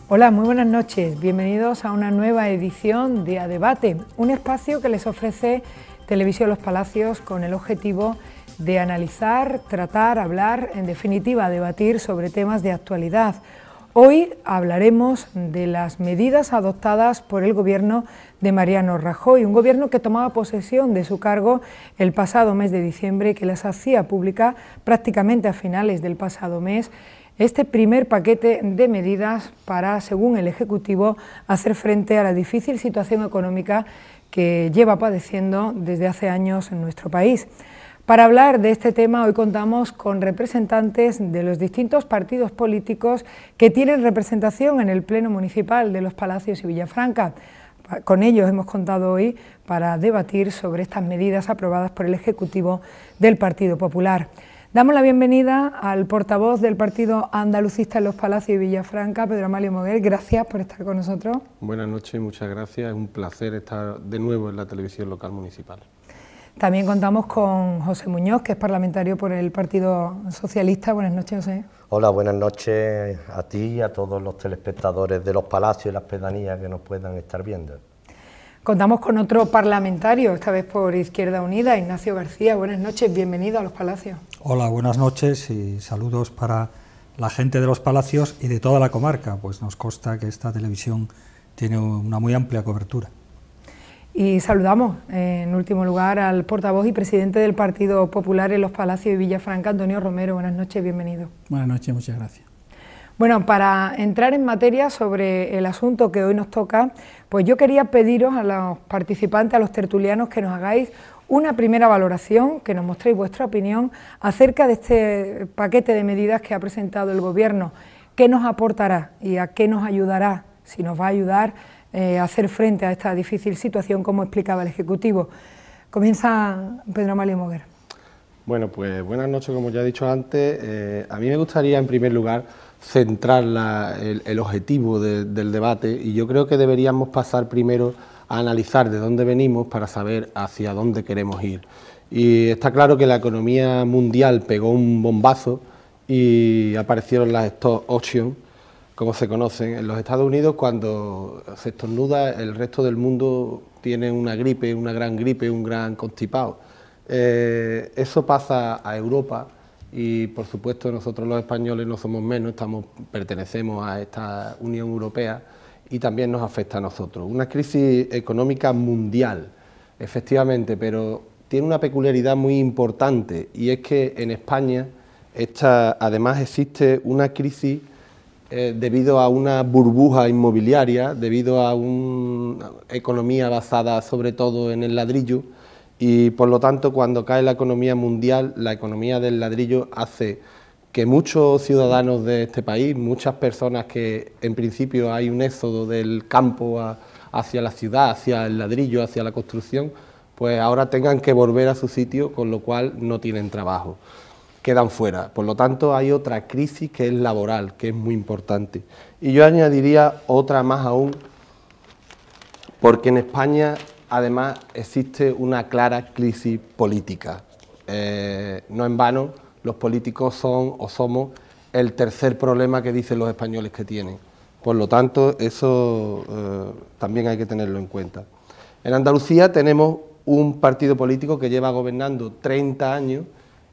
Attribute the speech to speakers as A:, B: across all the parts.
A: Hola, muy buenas noches. Bienvenidos a una nueva edición de A Debate, un espacio que les ofrece Televisión Los Palacios con el objetivo de analizar, tratar, hablar, en definitiva, debatir sobre temas de actualidad. Hoy hablaremos de las medidas adoptadas por el gobierno de Mariano Rajoy, un gobierno que tomaba posesión de su cargo el pasado mes de diciembre y que las hacía pública prácticamente a finales del pasado mes. Este primer paquete de medidas para, según el Ejecutivo, hacer frente a la difícil situación económica que lleva padeciendo desde hace años en nuestro país. Para hablar de este tema, hoy contamos con representantes de los distintos partidos políticos que tienen representación en el Pleno Municipal de Los Palacios y Villafranca. Con ellos hemos contado hoy para debatir sobre estas medidas aprobadas por el Ejecutivo del Partido Popular. Damos la bienvenida al portavoz del Partido Andalucista en Los Palacios y Villafranca, Pedro Amalio Moguer. Gracias por estar con nosotros.
B: Buenas noches y muchas gracias. Es un placer estar de nuevo en la televisión local municipal.
A: También contamos con José Muñoz, que es parlamentario por el Partido Socialista. Buenas noches, José.
C: Hola, buenas noches a ti y a todos los telespectadores de Los Palacios y las pedanías que nos puedan estar viendo.
A: Contamos con otro parlamentario, esta vez por Izquierda Unida, Ignacio García. Buenas noches, bienvenido a Los Palacios.
D: Hola, buenas noches y saludos para la gente de Los Palacios y de toda la comarca, pues nos consta que esta televisión tiene una muy amplia cobertura.
A: Y saludamos, en último lugar, al portavoz y presidente del Partido Popular en Los Palacios y Villafranca, Antonio Romero. Buenas noches, bienvenido.
E: Buenas noches, muchas gracias.
A: Bueno, para entrar en materia sobre el asunto que hoy nos toca, pues yo quería pediros a los participantes, a los tertulianos, que nos hagáis una primera valoración, que nos mostréis vuestra opinión acerca de este paquete de medidas que ha presentado el Gobierno. ¿Qué nos aportará y a qué nos ayudará, si nos va a ayudar a hacer frente a esta difícil situación, como explicaba el Ejecutivo? Comienza Pedro Amalio Moguer.
B: Bueno, pues buenas noches, como ya he dicho antes. A mí me gustaría, en primer lugar, centrar el objetivo del debate, y yo creo que deberíamos pasar primero a analizar de dónde venimos para saber hacia dónde queremos ir. Y está claro que la economía mundial pegó un bombazo y aparecieron las stock options, como se conocen. En los Estados Unidos, cuando se estornuda, el resto del mundo tiene una gripe, una gran gripe, un gran constipado. Eso pasa a Europa. Y por supuesto nosotros los españoles no somos menos, pertenecemos a esta Unión Europea y también nos afecta a nosotros. Una crisis económica mundial, efectivamente, pero tiene una peculiaridad muy importante, y es que en España además existe una crisis debido a una burbuja inmobiliaria, debido a una economía basada sobre todo en el ladrillo. Y por lo tanto, cuando cae la economía mundial, la economía del ladrillo hace que muchos ciudadanos de este país, muchas personas que en principio hay un éxodo del campo hacia la ciudad, hacia el ladrillo, hacia la construcción, pues ahora tengan que volver a su sitio, con lo cual no tienen trabajo, quedan fuera. Por lo tanto, hay otra crisis que es laboral, que es muy importante. Y yo añadiría otra más aún, porque en España además existe una clara crisis política. No en vano, los políticos son o somos el tercer problema que dicen los españoles que tienen. Por lo tanto, eso también hay que tenerlo en cuenta. En Andalucía tenemos un partido político que lleva gobernando 30 años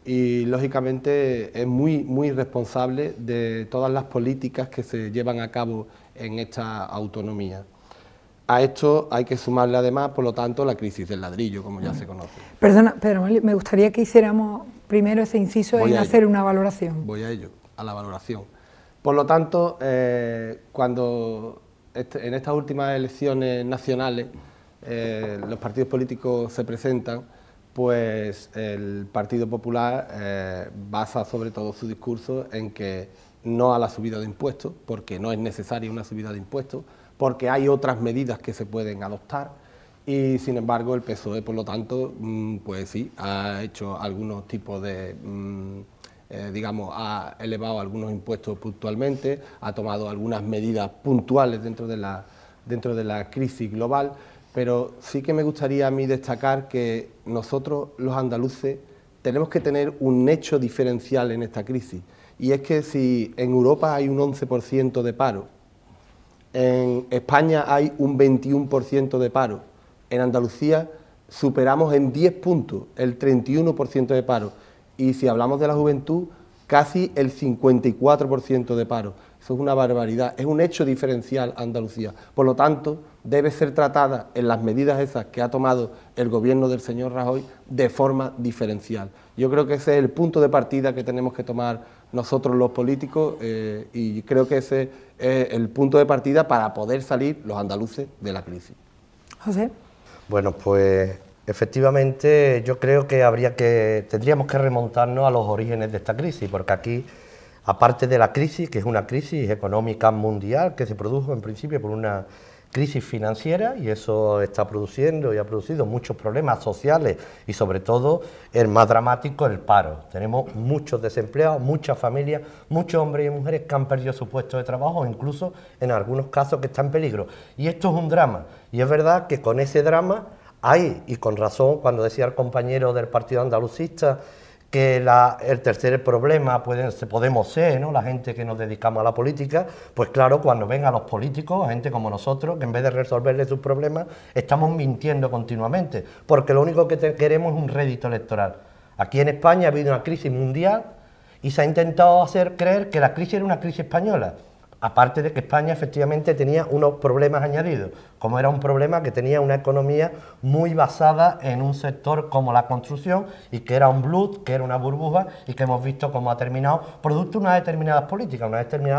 B: y, lógicamente, es muy responsable de todas las políticas que se llevan a cabo en esta autonomía. A esto hay que sumarle además, por lo tanto, la crisis del ladrillo, como ya se conoce.
A: Perdona, Pedro, me gustaría que hiciéramos primero ese inciso en hacer una valoración.
B: Voy a ello, a la valoración. Por lo tanto, cuando en estas últimas elecciones nacionales los partidos políticos se presentan, pues el Partido Popular basa sobre todo su discurso en que no a la subida de impuestos, porque no es necesaria una subida de impuestos, porque hay otras medidas que se pueden adoptar, y sin embargo el PSOE, por lo tanto, pues sí, ha hecho algunos tipos de digamos, ha elevado algunos impuestos puntualmente, ha tomado algunas medidas puntuales dentro de la crisis global, pero sí que me gustaría a mí destacar que nosotros, los andaluces, tenemos que tener un hecho diferencial en esta crisis, y es que si en Europa hay un 11% de paro, en España hay un 21% de paro, en Andalucía superamos en 10 puntos el 31% de paro, y si hablamos de la juventud, casi el 54% de paro. Eso es una barbaridad, es un hecho diferencial Andalucía. Por lo tanto, debe ser tratada en las medidas esas que ha tomado el gobierno del señor Rajoy de forma diferencial. Yo creo que ese es el punto de partida que tenemos que tomar nosotros los políticos, y creo que ese es el punto de partida para poder salir los andaluces de la crisis.
A: José.
C: Bueno, pues efectivamente yo creo que tendríamos que remontarnos a los orígenes de esta crisis, porque aquí, aparte de la crisis, que es una crisis económica mundial que se produjo en principio por una crisis financiera, y eso está produciendo y ha producido muchos problemas sociales y sobre todo el más dramático, el paro. Tenemos muchos desempleados, muchas familias, muchos hombres y mujeres que han perdido su puesto de trabajo, incluso en algunos casos que están en peligro. Y esto es un drama, y es verdad que con ese drama hay, y con razón, cuando decía el compañero del Partido Andalucista que el tercer problema podemos ser, ¿no?, la gente que nos dedicamos a la política, pues claro, cuando vengan los políticos, gente como nosotros, que en vez de resolverle sus problemas, estamos mintiendo continuamente, porque lo único que queremos es un rédito electoral. Aquí en España ha habido una crisis mundial y se ha intentado hacer creer que la crisis era una crisis española, aparte de que España efectivamente tenía unos problemas añadidos, como era un problema que tenía una economía muy basada en un sector como la construcción, y que era un blues, que era una burbuja, y que hemos visto cómo ha terminado, producto de unas determinadas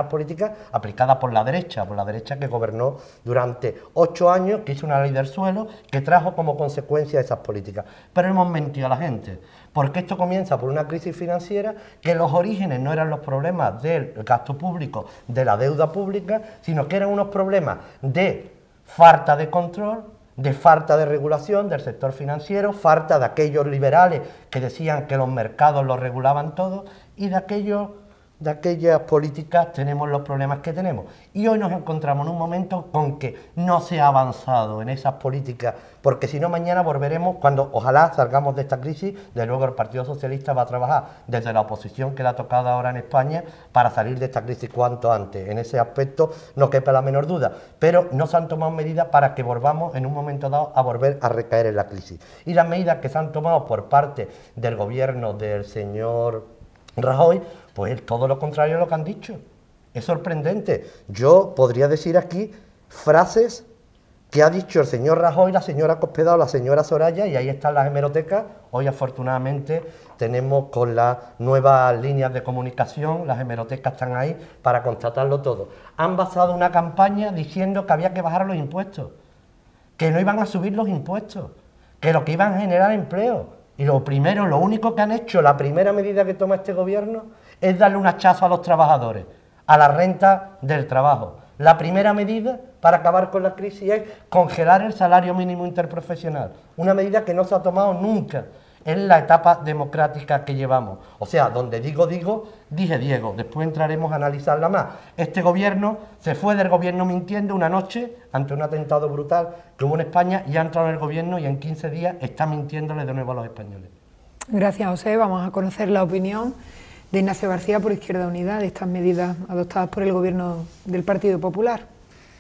C: políticas aplicadas por la derecha que gobernó durante 8 años, que hizo una ley del suelo, que trajo como consecuencia esas políticas. Pero hemos mentido a la gente, porque esto comienza por una crisis financiera, que los orígenes no eran los problemas del gasto público, de la deuda pública, sino que eran unos problemas de falta de control, de falta de regulación del sector financiero, falta de aquellos liberales que decían que los mercados los regulaban todo, y de aquellas políticas tenemos los problemas que tenemos. Y hoy nos encontramos en un momento con que no se ha avanzado en esas políticas, porque si no mañana volveremos, cuando ojalá salgamos de esta crisis, de luego el Partido Socialista va a trabajar desde la oposición que le ha tocado ahora en España para salir de esta crisis cuanto antes. En ese aspecto no quepa la menor duda, pero no se han tomado medidas para que volvamos en un momento dado a volver a recaer en la crisis. Y las medidas que se han tomado por parte del gobierno del señor Rajoy, pues es todo lo contrario a lo que han dicho. Es sorprendente. Yo podría decir aquí frases que ha dicho el señor Rajoy, la señora Cospedal o la señora Soraya, y ahí están las hemerotecas. Hoy afortunadamente tenemos con las nuevas líneas de comunicación, las hemerotecas están ahí para constatarlo todo. Han basado una campaña diciendo que había que bajar los impuestos, que no iban a subir los impuestos, que lo que iban a generar empleo. Y lo único que han hecho, la primera medida que toma este gobierno es darle un hachazo a los trabajadores, a la renta del trabajo. La primera medida para acabar con la crisis es congelar el salario mínimo interprofesional, una medida que no se ha tomado nunca en la etapa democrática que llevamos. O sea, donde digo, dije Diego, después entraremos a analizarla más. Este gobierno se fue del gobierno mintiendo una noche ante un atentado brutal que hubo en España, y ha entrado en el gobierno y en 15 días está mintiéndole de nuevo a los españoles.
A: Gracias, José. Vamos a conocer la opinión de Ignacio García por Izquierda Unida de estas medidas adoptadas por el gobierno del Partido Popular.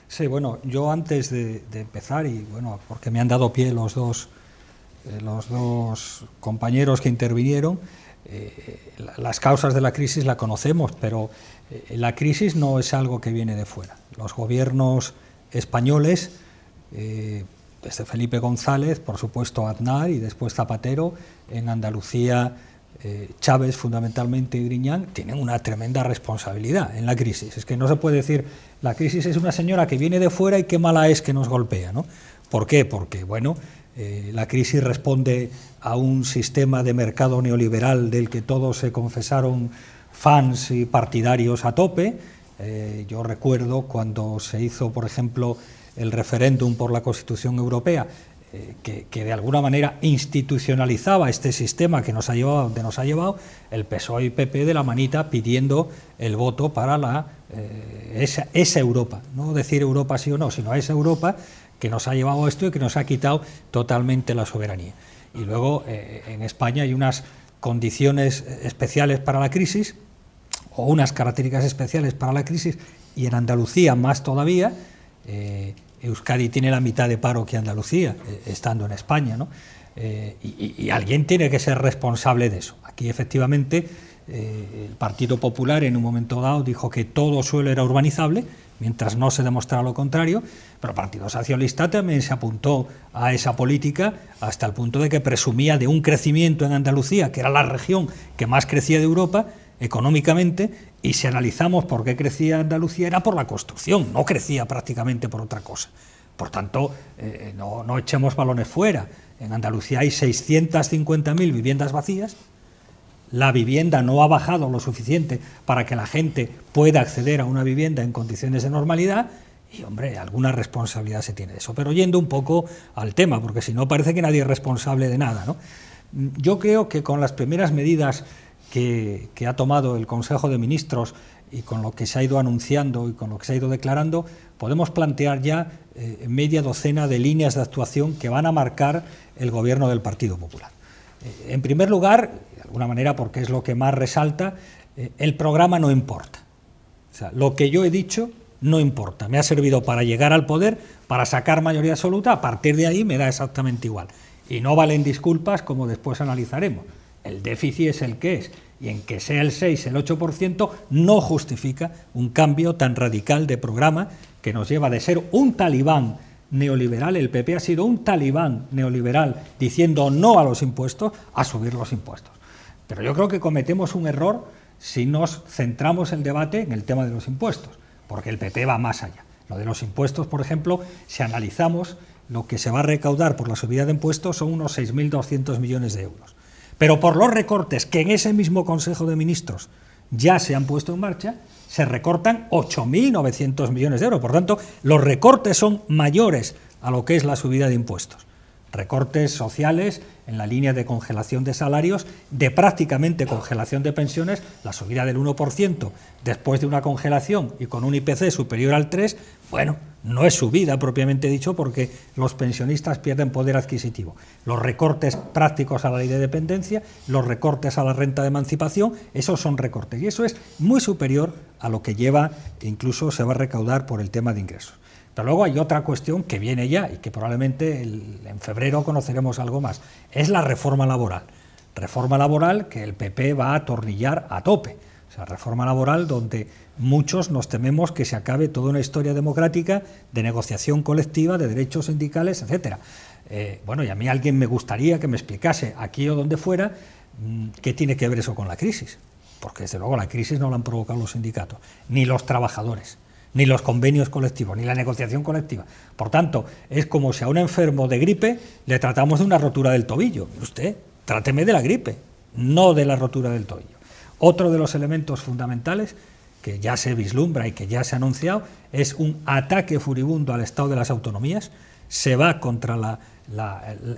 D: Sí, bueno, yo antes de empezar, y bueno, porque me han dado pie los dos compañeros que intervinieron, las causas de la crisis la conocemos, pero la crisis no es algo que viene de fuera. Los gobiernos españoles, desde Felipe González, por supuesto Aznar y después Zapatero, en Andalucía Chávez fundamentalmente y Griñán, tienen una tremenda responsabilidad en la crisis. Es que no se puede decir, la crisis es una señora que viene de fuera y qué mala es que nos golpea, ¿no? ¿Por qué? Porque, bueno, la crisis responde a un sistema de mercado neoliberal del que todos se confesaron fans y partidarios a tope. Yo recuerdo cuando se hizo, por ejemplo, el referéndum por la Constitución Europea, que de alguna manera institucionalizaba este sistema que nos ha llevado donde nos ha llevado, el PSOE y PP de la manita pidiendo el voto para esa Europa, no decir Europa sí o no, sino esa Europa que nos ha llevado a esto y que nos ha quitado totalmente la soberanía. Y luego en España hay unas condiciones especiales para la crisis, o unas características especiales para la crisis, y en Andalucía más todavía. Euskadi tiene la mitad de paro que Andalucía, estando en España, ¿no? Y alguien tiene que ser responsable de eso. Aquí efectivamente el Partido Popular en un momento dado dijo que todo suelo era urbanizable, mientras no se demostrara lo contrario, pero el Partido Socialista también se apuntó a esa política hasta el punto de que presumía de un crecimiento en Andalucía, que era la región que más crecía de Europa económicamente, y si analizamos por qué crecía Andalucía era por la construcción, no crecía prácticamente por otra cosa. Por tanto, no echemos balones fuera. En Andalucía hay 650.000 viviendas vacías, la vivienda no ha bajado lo suficiente para que la gente pueda acceder a una vivienda en condiciones de normalidad, y hombre, alguna responsabilidad se tiene de eso. Pero yendo un poco al tema, porque si no parece que nadie es responsable de nada, ¿no? Yo creo que con las primeras medidas que ha tomado el Consejo de Ministros y con lo que se ha ido anunciando y con lo que se ha ido declarando, podemos plantear ya media docena de líneas de actuación que van a marcar el gobierno del Partido Popular. En primer lugar, de alguna manera porque es lo que más resalta, el programa no importa. O sea, lo que yo he dicho no importa. Me ha servido para llegar al poder, para sacar mayoría absoluta, a partir de ahí me da exactamente igual. Y no valen disculpas, como después analizaremos. El déficit es el que es, y en que sea el 6, el 8%, no justifica un cambio tan radical de programa que nos lleva de ser un talibán neoliberal, el PP ha sido un talibán neoliberal diciendo no a los impuestos, a subir los impuestos. Pero yo creo que cometemos un error si nos centramos el debate en el tema de los impuestos, porque el PP va más allá. Lo de los impuestos, por ejemplo, si analizamos lo que se va a recaudar por la subida de impuestos son unos 6.200 millones de euros. Pero por los recortes que en ese mismo Consejo de Ministros ya se han puesto en marcha, se recortan 8.900 millones de euros. Por tanto, los recortes son mayores a lo que es la subida de impuestos. Recortes sociales en la línea de congelación de salarios, de prácticamente congelación de pensiones, la subida del 1% después de una congelación y con un IPC superior al 3%, bueno, no es subida propiamente dicho porque los pensionistas pierden poder adquisitivo. Los recortes prácticos a la ley de dependencia, los recortes a la renta de emancipación, esos son recortes y eso es muy superior a lo que lleva, incluso se va a recaudar por el tema de ingresos. Pero luego hay otra cuestión que viene ya y que probablemente en febrero conoceremos algo más, es la reforma laboral. Reforma laboral que el PP va a atornillar a tope. O sea, reforma laboral donde muchos nos tememos que se acabe toda una historia democrática de negociación colectiva, de derechos sindicales, etcétera. Bueno, y a mí alguien me gustaría que me explicase, aquí o donde fuera, qué tiene que ver eso con la crisis. Porque desde luego la crisis no la han provocado los sindicatos, ni los trabajadores, ni los convenios colectivos, ni la negociación colectiva. Por tanto, es como si a un enfermo de gripe le tratamos de una rotura del tobillo. Usted, tráteme de la gripe, no de la rotura del tobillo. Otro de los elementos fundamentales que ya se vislumbra y que ya se ha anunciado es un ataque furibundo al Estado de las autonomías. Se va contra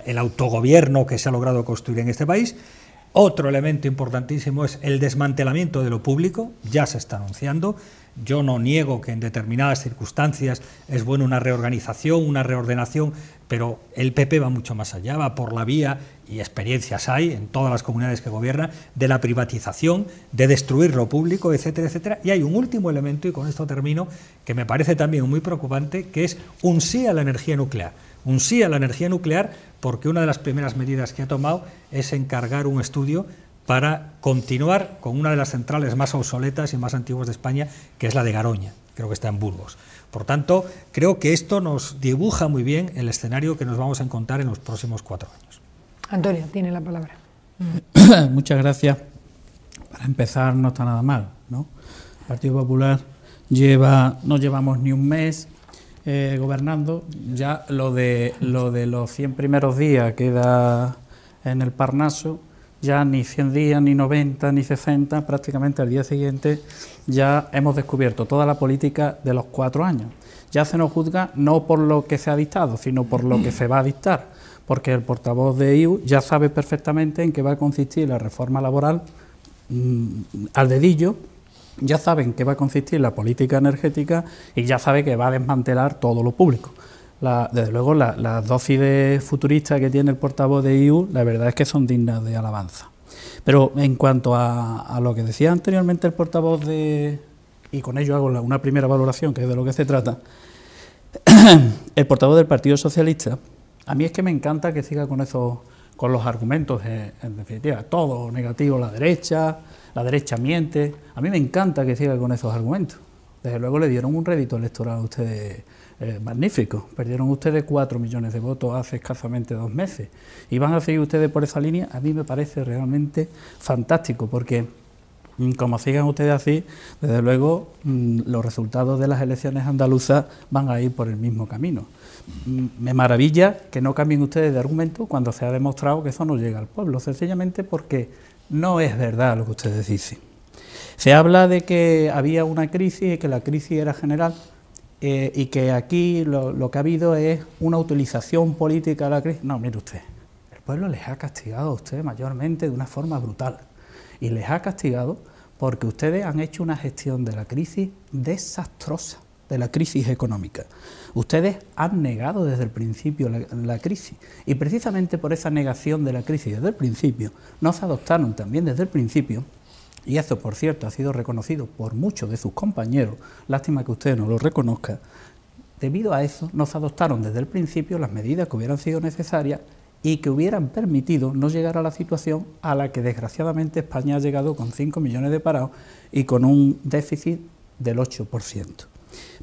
D: el autogobierno que se ha logrado construir en este país. Otro elemento importantísimo es el desmantelamiento de lo público, ya se está anunciando. Yo no niego que en determinadas circunstancias es bueno una reorganización, una reordenación, pero el PP va mucho más allá, va por la vía, y experiencias hay en todas las comunidades que gobierna, de la privatización, de destruir lo público, etcétera, etcétera. Y hay un último elemento, y con esto termino, que me parece también muy preocupante, que es un sí a la energía nuclear. Un sí a la energía nuclear porque una de las primeras medidas que ha tomado es encargar un estudio para continuar con una de las centrales más obsoletas y más antiguas de España, que es la de Garoña, creo que está en Burgos. Por tanto, creo que esto nos dibuja muy bien el escenario que nos vamos a encontrar en los próximos 4 años.
A: Antonio, tiene la palabra.
E: Muchas gracias. Para empezar, no está nada mal, ¿no? El Partido Popular no llevamos ni un mes gobernando, ya lo de los 100 primeros días queda en el Parnaso. Ya ni 100 días, ni 90, ni 60, prácticamente al día siguiente ya hemos descubierto toda la política de los 4 años. ya se nos juzga no por lo que se ha dictado, sino por lo que se va a dictar, porque el portavoz de IU ya sabe perfectamente en qué va a consistir la reforma laboral al dedillo, ya sabe en qué va a consistir la política energética y ya sabe que va a desmantelar todo lo público. Desde luego, las dosis de futurista que tiene el portavoz de IU, la verdad es que son dignas de alabanza. Pero en cuanto a lo que decía anteriormente el portavoz y con ello hago una primera valoración, que es de lo que se trata, el portavoz del Partido Socialista, a mí es que me encanta que siga con los argumentos, en definitiva, todo negativo, la derecha miente, a mí me encanta que siga con esos argumentos. Desde luego le dieron un rédito electoral a ustedes magnífico, perdieron ustedes 4 millones de votos hace escasamente 2 meses y van a seguir ustedes por esa línea. A mí me parece realmente fantástico, porque como sigan ustedes así, desde luego los resultados de las elecciones andaluzas van a ir por el mismo camino. Me maravilla que no cambien ustedes de argumento cuando se ha demostrado que eso no llega al pueblo, sencillamente porque no es verdad lo que ustedes dicen. Se habla de que había una crisis y que la crisis era general, y que aquí lo que ha habido es una utilización política de la crisis. No, mire usted, el pueblo les ha castigado a ustedes mayormente de una forma brutal, y les ha castigado porque ustedes han hecho una gestión de la crisis desastrosa, de la crisis económica. Ustedes han negado desde el principio la crisis, y precisamente por esa negación de la crisis desde el principio, no se adoptaron también desde el principio, y eso, por cierto, ha sido reconocido por muchos de sus compañeros, lástima que usted no lo reconozca. Debido a eso, no se adoptaron desde el principio las medidas que hubieran sido necesarias y que hubieran permitido no llegar a la situación a la que desgraciadamente España ha llegado, con 5 millones de parados y con un déficit del 8%.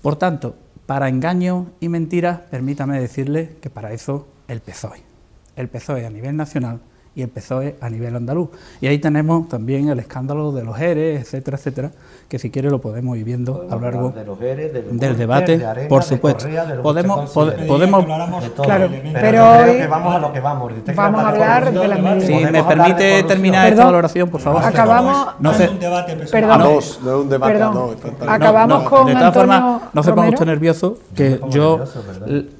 E: Por tanto, para engaños y mentiras, permítame decirle que para eso el PSOE a nivel nacional y el PSOE a nivel andaluz. Y ahí tenemos también el escándalo de los ERE, etcétera, etcétera, que si quiere lo podemos ir viendo a lo largo del debate, de Arena, por supuesto. Podemos
A: claro, pero hoy
C: vamos a lo que vamos.
A: Vamos a hablar de las medidas.
E: Si me permite terminar esta valoración, por favor.
A: Acabamos.
E: No sé.
A: Perdón.
B: No es un debate, no.
A: Acabamos con
E: de todas
A: Antonio
E: formas, no se ponga
A: Romero.
E: usted nervioso, que yo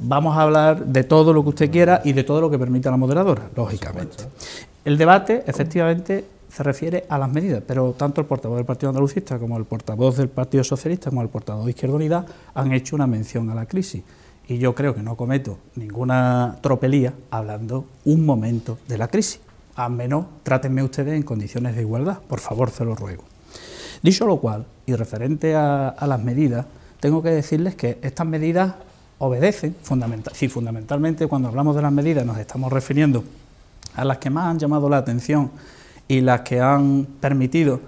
E: vamos a hablar de todo lo que usted quiera y de todo lo que permita la moderadora, lógicamente. El debate, efectivamente, se refiere a las medidas, pero tanto el portavoz del Partido Andalucista como el portavoz del Partido Socialista como el portavoz de Izquierda Unida han hecho una mención a la crisis, y yo creo que no cometo ninguna tropelía hablando un momento de la crisis. Al menos trátenme ustedes en condiciones de igualdad, por favor, se lo ruego. Dicho lo cual, y referente a las medidas, tengo que decirles que estas medidas obedecen, fundamentalmente cuando hablamos de las medidas nos estamos refiriendo a las que más han llamado la atención y las que han permitido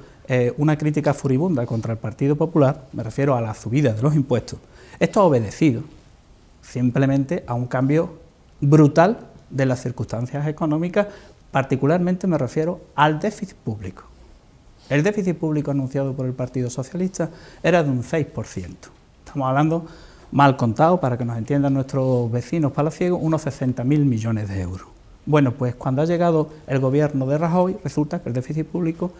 E: una crítica furibunda contra el Partido Popular, me refiero a la subida de los impuestos. Esto ha obedecido simplemente a un cambio brutal de las circunstancias económicas, particularmente me refiero al déficit público. El déficit público anunciado por el Partido Socialista era de un 6%. Estamos hablando, mal contado, para que nos entiendan nuestros vecinos palaciegos, unos 60.000 millones de euros. Bueno, pues cuando ha llegado el gobierno de Rajoy, resulta que el déficit público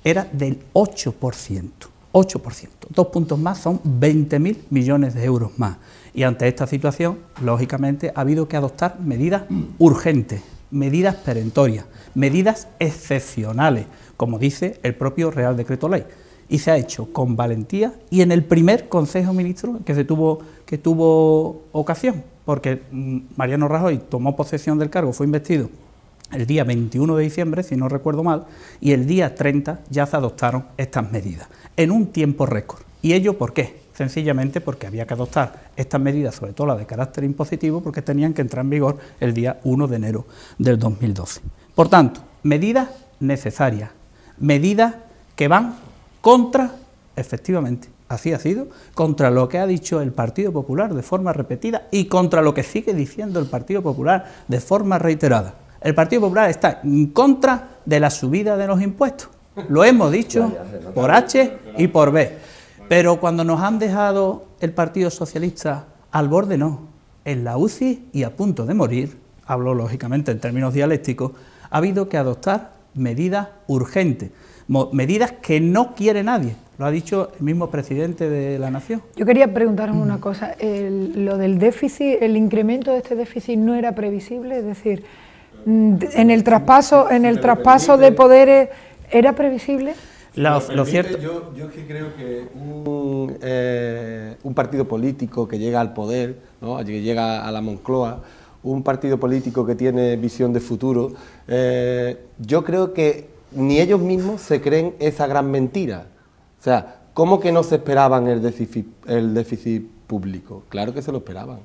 E: era del 8%. 8%. 2 puntos más son 20.000 millones de euros más. Y ante esta situación, lógicamente, ha habido que adoptar medidas urgentes, medidas perentorias, medidas excepcionales, como dice el propio Real Decreto Ley. Y se ha hecho con valentía y en el primer Consejo de Ministros que tuvo ocasión, porque Mariano Rajoy tomó posesión del cargo, fue investido el día 21 de diciembre, si no recuerdo mal, y el día 30 ya se adoptaron estas medidas, en un tiempo récord. ¿Y ello por qué? Sencillamente porque había que adoptar estas medidas, sobre todo las de carácter impositivo, porque tenían que entrar en vigor el día 1 de enero del 2012. Por tanto, medidas necesarias, medidas que van contra, efectivamente, así ha sido, contra lo que ha dicho el Partido Popular de forma repetida y contra lo que sigue diciendo el Partido Popular de forma reiterada. El Partido Popular está en contra de la subida de los impuestos. Lo hemos dicho por H y por B. Pero cuando nos han dejado el Partido Socialista al borde, no, en la UCI y a punto de morir, hablo lógicamente en términos dialécticos, ha habido que adoptar medidas urgentes, medidas que no quiere nadie. Lo ha dicho el mismo presidente de la Nación.
A: Yo quería preguntaros una cosa, lo del déficit, el incremento de este déficit no era previsible, es decir, en el traspaso de poderes, ¿era previsible?
E: Lo cierto...
B: Yo es que creo que un partido político que llega al poder, ¿no?, que llega a la Moncloa, un partido político que tiene visión de futuro, yo creo que ni ellos mismos se creen esa gran mentira. O sea, ¿cómo que no se esperaban el déficit público? Claro que se lo esperaban,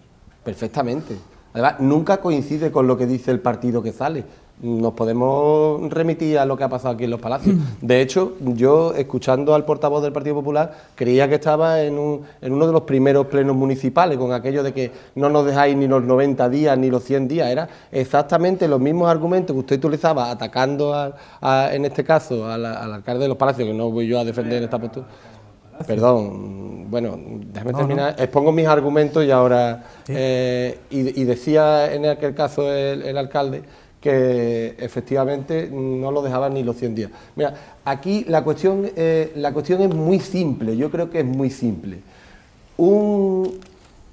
B: perfectamente. Además, nunca coincide con lo que dice el partido que sale. Nos podemos remitir a lo que ha pasado aquí en los Palacios. De hecho, yo, escuchando al portavoz del Partido Popular, creía que estaba en uno de los primeros plenos municipales, con aquello de que no nos dejáis ni los 90 días ni los 100 días. Era exactamente los mismos argumentos que usted utilizaba atacando, en este caso, al alcalde de los Palacios, que no voy yo a defender en esta postura. Perdón, bueno, déjame terminar. Expongo mis argumentos y ahora... Sí. Y decía en aquel caso el alcalde que efectivamente no lo dejaban ni los 100 días. Mira, aquí la cuestión es muy simple, yo creo que es muy simple. Un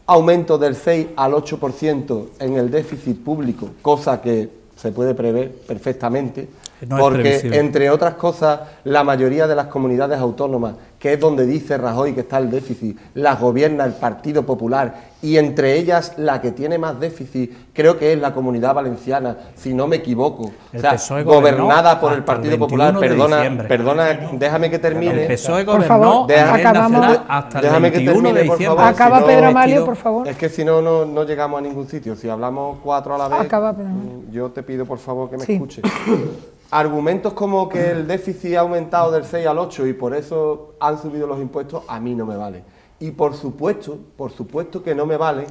B: aumento del 6 al 8% en el déficit público, cosa que se puede prever perfectamente, no porque, entre otras cosas, la mayoría de las comunidades autónomas, que es donde dice Rajoy que está el déficit, las gobierna el Partido Popular, y entre ellas la que tiene más déficit creo que es la Comunidad Valenciana, si no me equivoco, o sea, gobernada por el Partido Popular. Perdona, déjame que termine.
E: El PSOE gobernó hasta el 21 de diciembre.
A: Por favor. Acaba, Pedro Amalio, por favor.
B: Es que si no, no llegamos a ningún sitio. Si hablamos 4 a la vez,
A: acaba, Pedro Amalio.
B: Yo te pido por favor que me escuches. Argumentos como que el déficit ha aumentado del 6 al 8 y por eso han subido los impuestos, a mí no me vale. Y por supuesto que no me vale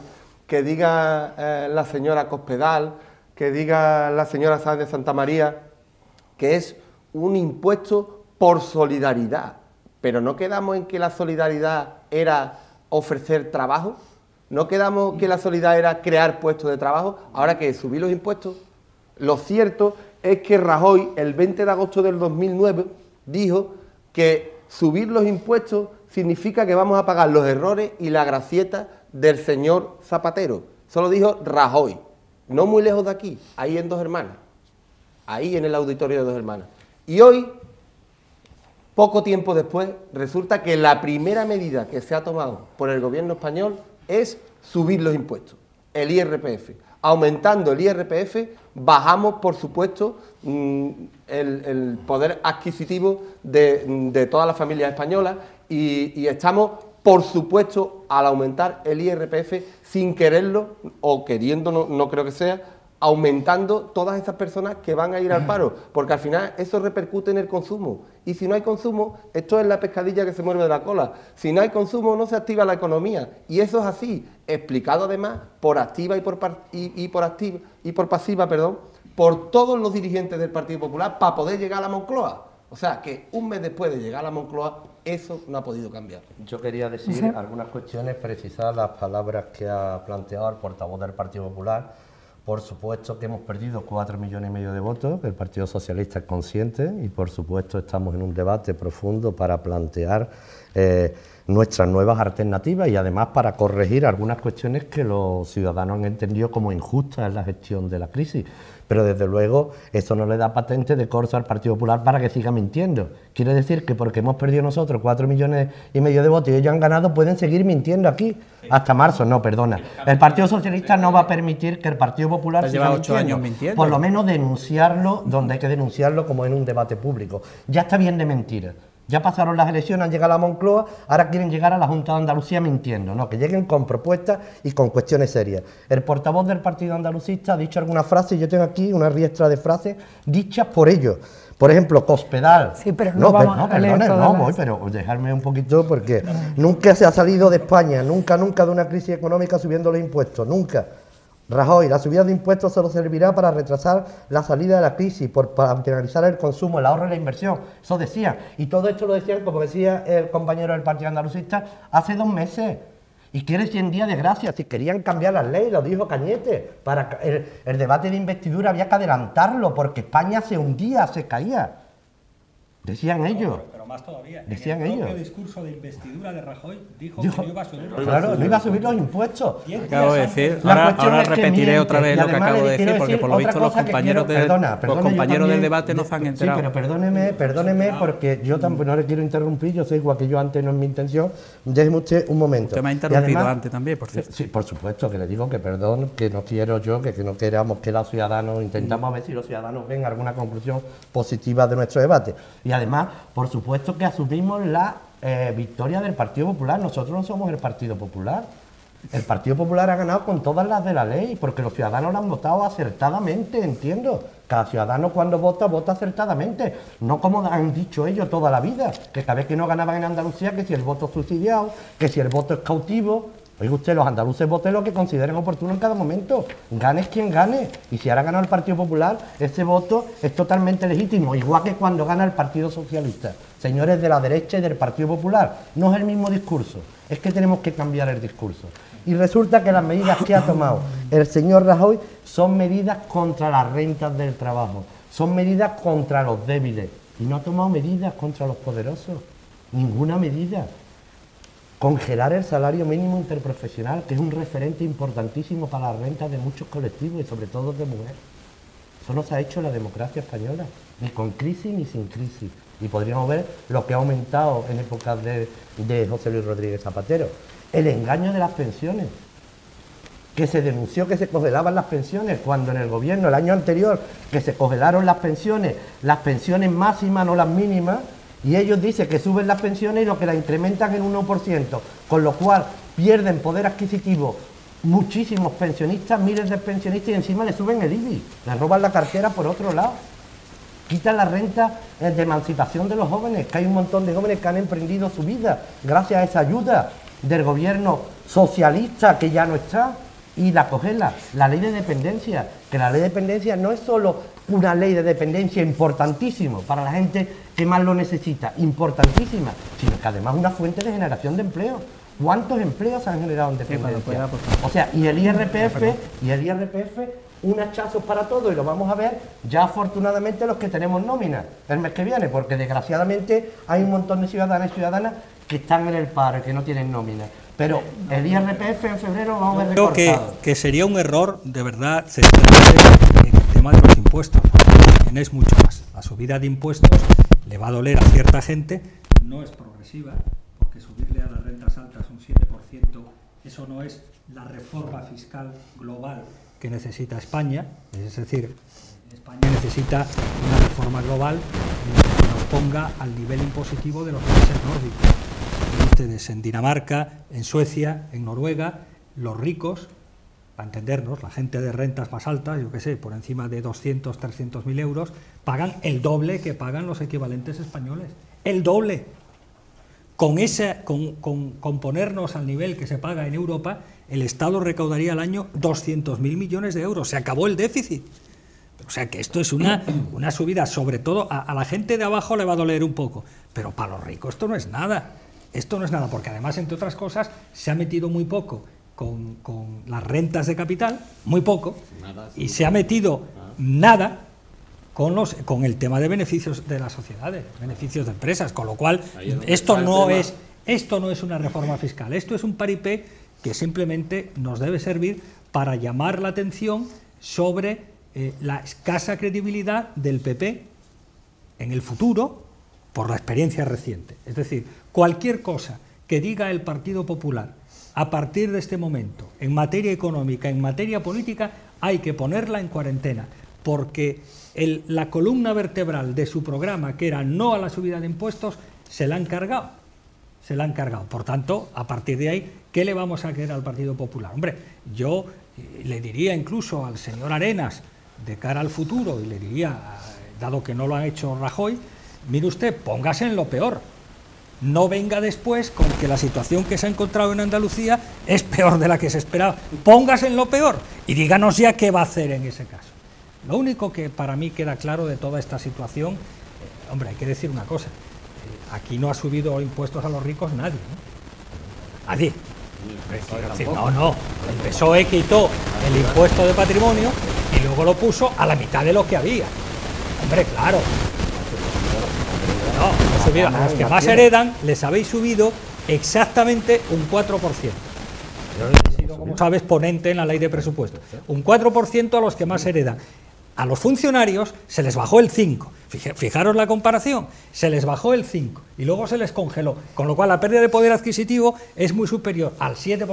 B: que diga la señora Cospedal, que diga la señora Sáenz de Santa María, que es un impuesto por solidaridad. Pero ¿no quedamos en que la solidaridad era ofrecer trabajo? ¿No quedamos que la solidaridad era crear puestos de trabajo? Ahora que subir los impuestos, lo cierto es que Rajoy, el 20 de agosto del 2009, dijo que subir los impuestos significa que vamos a pagar los errores y la gracieta del señor Zapatero. Eso lo dijo Rajoy, no muy lejos de aquí, ahí en Dos Hermanas, ahí en el auditorio de Dos Hermanas. Y hoy, poco tiempo después, resulta que la primera medida que se ha tomado por el gobierno español es subir los impuestos, el IRPF. Aumentando el IRPF, bajamos, por supuesto, el poder adquisitivo de todas las familias españolas y estamos, por supuesto, al aumentar el IRPF, sin quererlo o queriendo, no creo que sea, aumentando todas esas personas que van a ir al paro, porque al final eso repercute en el consumo. Y si no hay consumo, esto es la pescadilla que se muerde de la cola. Si no hay consumo, no se activa la economía. Y eso es así, explicado además por activa y por pasiva, por todos los dirigentes del Partido Popular para poder llegar a la Moncloa. O sea, que un mes después de llegar a la Moncloa, eso no ha podido cambiar.
C: Yo quería decir algunas cuestiones, precisar las palabras que ha planteado el portavoz del Partido Popular. Por supuesto que hemos perdido 4,5 millones de votos, el Partido Socialista es consciente y por supuesto estamos en un debate profundo para plantear nuestras nuevas alternativas y además para corregir algunas cuestiones que los ciudadanos han entendido como injustas en la gestión de la crisis. Pero desde luego eso no le da patente de corso al Partido Popular para que siga mintiendo. Quiere decir que porque hemos perdido nosotros 4,5 millones de votos y ellos han ganado, pueden seguir mintiendo aquí hasta marzo. No, perdona. El Partido Socialista no va a permitir que el Partido Popular siga mintiendo. 8 años mintiendo. Por lo menos denunciarlo donde hay que denunciarlo, como en un debate público. Ya está bien de mentiras. Ya pasaron las elecciones, han llegado a la Moncloa, ahora quieren llegar a la Junta de Andalucía mintiendo. No, que lleguen con propuestas y con cuestiones serias. El portavoz del Partido Andalucista ha dicho algunas frases, yo tengo aquí una riestra de frases dichas por ellos. Por ejemplo, Cospedal.
A: Sí, pero no vamos a leer todas
C: pero dejarme un poquito porque nunca se ha salido de España, nunca de una crisis económica subiendo los impuestos, nunca. Rajoy, la subida de impuestos solo servirá para retrasar la salida de la crisis, para penalizar el consumo, el ahorro y la inversión. Eso decían. Y todo esto lo decían, como decía el compañero del Partido Andalucista, hace 2 meses. Y quiere 100 días de gracia. Si querían cambiar las leyes, lo dijo Cañete. Para el debate de investidura había que adelantarlo, porque España se hundía, se caía. Decían ellos.
D: Pero más todavía,
C: decían
D: en el
C: ellos.
D: propio discurso de investidura de Rajoy dijo que no iba a subir los
C: Claro, no iba a subir los impuestos.
F: Acabo de decir,
C: La
F: ahora
C: cuestión es que
F: repetiré
C: miente,
F: otra vez
C: y
F: lo que
C: además
F: acabo
C: le
F: de
C: quiero
F: decir, porque por lo
C: decir
F: visto
C: otra
F: los
C: cosa que
F: compañeros,
C: quiero- perdona, yo
F: del
C: también-
F: debate no se han enterado.
C: Sí, pero perdóneme, porque yo tampoco no le quiero interrumpir, yo soy igual que yo antes, no es mi intención. Déjeme usted un momento.
F: Usted me ha
C: Y
F: interrumpido
C: además-
F: antes también, por cierto.
C: Sí, por supuesto, que le digo que perdón, que no quiero yo, que no queramos que los ciudadanos, intentamos ver si los ciudadanos ven alguna conclusión positiva de nuestro debate. Y además, por supuesto que asumimos la victoria del Partido Popular. Nosotros no somos el Partido Popular. El Partido Popular ha ganado con todas las de la ley, porque los ciudadanos lo han votado acertadamente, entiendo. Cada ciudadano cuando vota, vota acertadamente. No como han dicho ellos toda la vida, que cada vez que no ganaban en Andalucía, que si el voto es subsidiado, que si el voto es cautivo. Oiga usted, los andaluces voten lo que consideren oportuno en cada momento. Gane quien gane. Y si ahora gana el Partido Popular, ese voto es totalmente legítimo. Igual que cuando gana el Partido Socialista. Señores de la derecha y del Partido Popular, no es el mismo discurso. Es que tenemos que cambiar el discurso. Y resulta que las medidas que ha tomado el señor Rajoy son medidas contra las rentas del trabajo. Son medidas contra los débiles. Y no ha tomado medidas contra los poderosos. Ninguna medida. Congelar el salario mínimo interprofesional, que es un referente importantísimo para las rentas de muchos colectivos y sobre todo de mujeres. Eso no se ha hecho en la democracia española, ni con crisis ni sin crisis. Y podríamos ver lo que ha aumentado en épocas de José Luis Rodríguez Zapatero. El engaño de las pensiones, que se denunció que se congelaban las pensiones, cuando en el gobierno el año anterior que se congelaron las pensiones máximas, no las mínimas, y ellos dicen que suben las pensiones y lo que las incrementan en 1%, con lo cual pierden poder adquisitivo muchísimos pensionistas, miles de pensionistas, y encima le suben el IBI, le roban la cartera por otro lado. Quitan la renta de emancipación de los jóvenes, que hay un montón de jóvenes que han emprendido su vida gracias a esa ayuda del gobierno socialista que ya no está, y la congela. La ley de dependencia, que la ley de dependencia no es solo una ley de dependencia importantísima para la gente que más lo necesita, importantísima, sino que además es una fuente de generación de empleo. ¿Cuántos empleos se han generado en dependencia? O sea, y el IRPF, un hachazo para todo, y lo vamos a ver ya afortunadamente los que tenemos nómina el mes que viene, porque desgraciadamente hay un montón de ciudadanos y ciudadanas que están en el paro y que no tienen nómina. Pero el IRPF en febrero vamos a ver
D: Creo
C: recortado.
D: que sería un error, de verdad, centrarse en el tema de los impuestos. Es mucho más. La subida de impuestos le va a doler a cierta gente, no es progresiva, porque subirle a las rentas altas un 7%, eso no es la reforma fiscal global que necesita España. Es decir, España necesita una reforma global que nos ponga al nivel impositivo de los países nórdicos. Ustedes en Dinamarca, en Suecia, en Noruega, los ricos, para entendernos, la gente de rentas más altas, yo qué sé, por encima de 200, 300.000 euros, pagan el doble que pagan los equivalentes españoles. ¡El doble! Con ponernos al nivel que se paga en Europa, el Estado recaudaría al año 200.000 millones de euros. Se acabó el déficit. O sea que esto es una subida, sobre todo a la gente de abajo le va a doler un poco, pero para los ricos esto no es nada. Esto no es nada, porque además, entre otras cosas, se ha metido muy poco con las rentas de capital, muy poco, y se ha metido nada con el tema de beneficios de las sociedades, beneficios de empresas, con lo cual esto no es una reforma fiscal, esto es un paripé que simplemente nos debe servir para llamar la atención sobre la escasa credibilidad del PP en el futuro por la experiencia reciente. Es decir, cualquier cosa que diga el Partido Popular a partir de este momento en materia económica, en materia política, hay que ponerla en cuarentena, porque la columna vertebral de su programa, que era no a la subida de impuestos, se la han cargado. Se la han cargado. Por tanto, a partir de ahí, ¿qué le vamos a creer al Partido Popular? Hombre, yo le diría incluso al señor Arenas, de cara al futuro, y le diría, dado que no lo ha hecho Rajoy, mire usted, póngase en lo peor. No venga después con que la situación que se ha encontrado en Andalucía es peor de la que se esperaba. Póngase en lo peor y díganos ya qué va a hacer en ese caso. Lo único que para mí queda claro de toda esta situación, hombre, hay que decir una cosa, aquí no ha subido impuestos a los ricos nadie, ¿no? Nadie. No, el PSOE quitó el impuesto de patrimonio y luego lo puso a la mitad de lo que había. Hombre, claro. No, subido. A los que más heredan les habéis subido exactamente un 4%. He sido, como sabes, ponente en la ley de presupuestos. Un 4% a los que más heredan. A los funcionarios se les bajó el 5%. Fijaros la comparación, se les bajó el 5% y luego se les congeló, con lo cual la pérdida de poder adquisitivo es muy superior al 7%.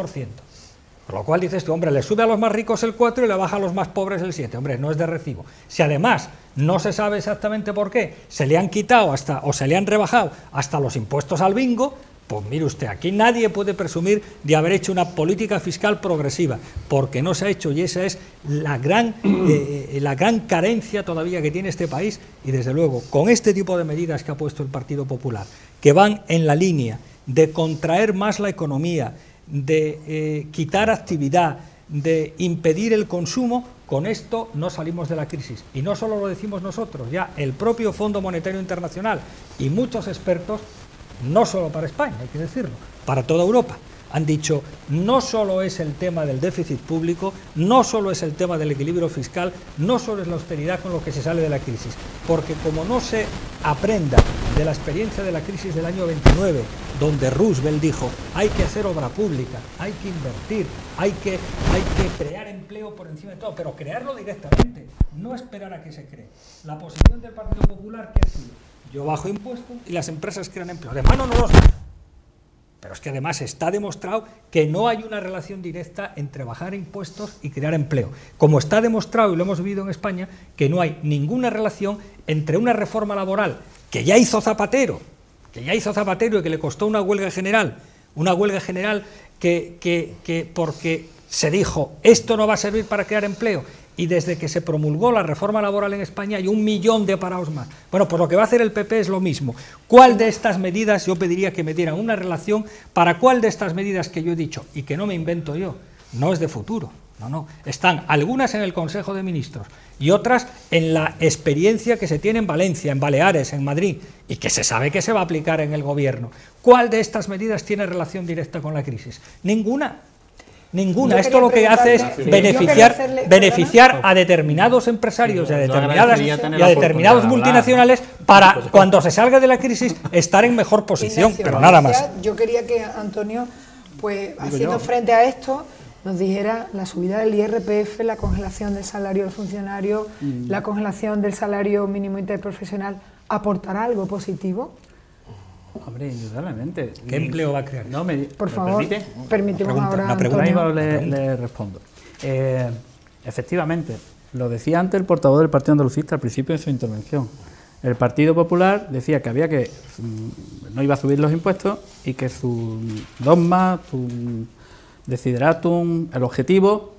D: Por lo cual dices tú, hombre, le sube a los más ricos el 4% y le baja a los más pobres el 7%. Hombre, no es de recibo. Si además no se sabe exactamente por qué, se le han quitado o se le han rebajado hasta los impuestos al bingo, pues mire usted, aquí nadie puede presumir de haber hecho una política fiscal progresiva, porque no se ha hecho, y esa es la gran carencia todavía que tiene este país, y desde luego, con este tipo de medidas que ha puesto el Partido Popular, que van en la línea de contraer más la economía, de quitar actividad, de impedir el consumo, con esto no salimos de la crisis. Y no solo lo decimos nosotros, ya el propio Fondo Monetario Internacional y muchos expertos, no solo para España, hay que decirlo, para toda Europa, han dicho, no solo es el tema del déficit público, no solo es el tema del equilibrio fiscal, no solo es la austeridad con lo que se sale de la crisis, porque como no se aprenda de la experiencia de la crisis del año 29, donde Roosevelt dijo, hay que hacer obra pública, hay que invertir, hay que crear empleo por encima de todo, pero crearlo directamente, no esperar a que se cree. La posición del Partido Popular, ¿qué ha sido? Yo bajo impuestos y las empresas crean empleo. Además no los bajan. Pero es que además está demostrado que no hay una relación directa entre bajar impuestos y crear empleo. Como está demostrado, y lo hemos vivido en España, que no hay ninguna relación entre una reforma laboral que ya hizo Zapatero y que le costó una huelga general que porque se dijo, esto no va a servir para crear empleo, y desde que se promulgó la reforma laboral en España hay 1 millón de parados más. Bueno, pues lo que va a hacer el PP es lo mismo. ¿Cuál de estas medidas? Yo pediría que me dieran una relación para cuál de estas medidas que yo he dicho, y que no me invento yo, no es de futuro, no, están algunas en el Consejo de Ministros y otras en la experiencia que se tiene en Valencia, en Baleares, en Madrid, y que se sabe que se va a aplicar en el gobierno. ¿Cuál de estas medidas tiene relación directa con la crisis? Ninguna. Esto lo que hace es beneficiar a determinados empresarios y a determinados multinacionales para, cuando se salga de la crisis, estar en mejor posición, Ignacio, pero nada más.
A: Yo quería que Antonio, pues haciendo frente a esto, nos dijera la subida del IRPF, la congelación del salario del funcionario, la congelación del salario mínimo interprofesional, ¿aportará algo positivo?
E: Hombre, indudablemente.
D: ¿Qué empleo va a crear?
E: No,
A: por favor, permitimos ahora a Antonio.
E: Le respondo. Efectivamente, lo decía antes el portavoz del Partido Andalucista al principio de su intervención. El Partido Popular decía que no iba a subir los impuestos y que su dogma, su desideratum, el objetivo,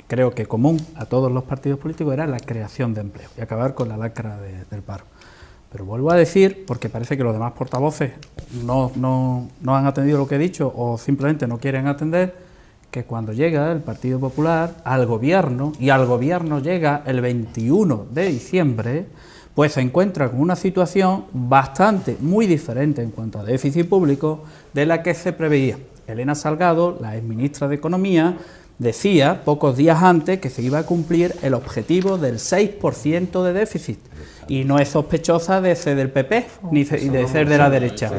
E: creo que común a todos los partidos políticos, era la creación de empleo y acabar con la lacra del paro. Pero vuelvo a decir, porque parece que los demás portavoces no han atendido lo que he dicho o simplemente no quieren atender, que cuando llega el Partido Popular al gobierno, y al gobierno llega el 21 de diciembre, pues se encuentra con una situación muy diferente en cuanto a déficit público de la que se preveía. Elena Salgado, la exministra de Economía, decía pocos días antes que se iba a cumplir el objetivo del 6% de déficit. Y no es sospechosa de ser del PP ni de ser de la derecha.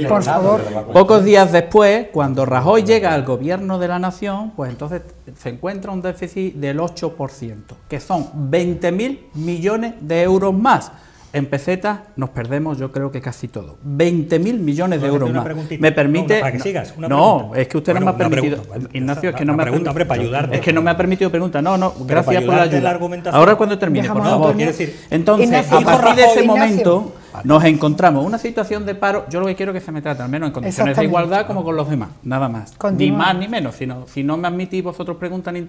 A: Por favor.
E: Pocos días después, cuando Rajoy llega al gobierno de la nación, pues entonces se encuentra un déficit del 8%, que son 20.000 millones de euros más. En pesetas nos perdemos, yo creo que casi todo. 20.000 millones de euros más. ¿Me permite?
D: Para que sigas.
E: No, es que usted no me ha permitido. Ignacio, es que no me ha permitido.
D: Para ayudarte.
E: Es que no me ha permitido preguntar. No, gracias por la ayuda.
D: Ahora
E: cuando termine, por favor.
D: Decir,
E: entonces,
A: Ignacio,
E: a partir de ese
A: Ignacio.
E: momento, nos encontramos en una situación de paro. Yo lo que quiero es que se me trate, al menos en condiciones de igualdad, como con los demás. Nada más. Ni más ni menos. Si no me admitís vosotros preguntas ni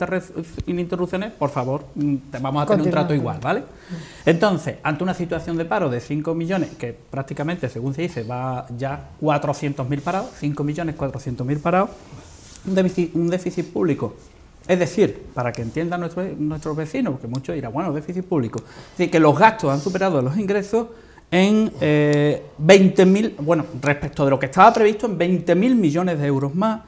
E: interrupciones, por favor, vamos a tener un trato igual, ¿vale? Entonces, ante una situación de paro de 5 millones, que prácticamente, según se dice, va ya 400.000 parados, 5.400.000 parados, un déficit público. Es decir, para que entiendan nuestros vecinos, porque muchos dirán, bueno, déficit público. Es decir, que los gastos han superado los ingresos en 20.000, bueno, respecto de lo que estaba previsto, en 20.000 millones de euros más.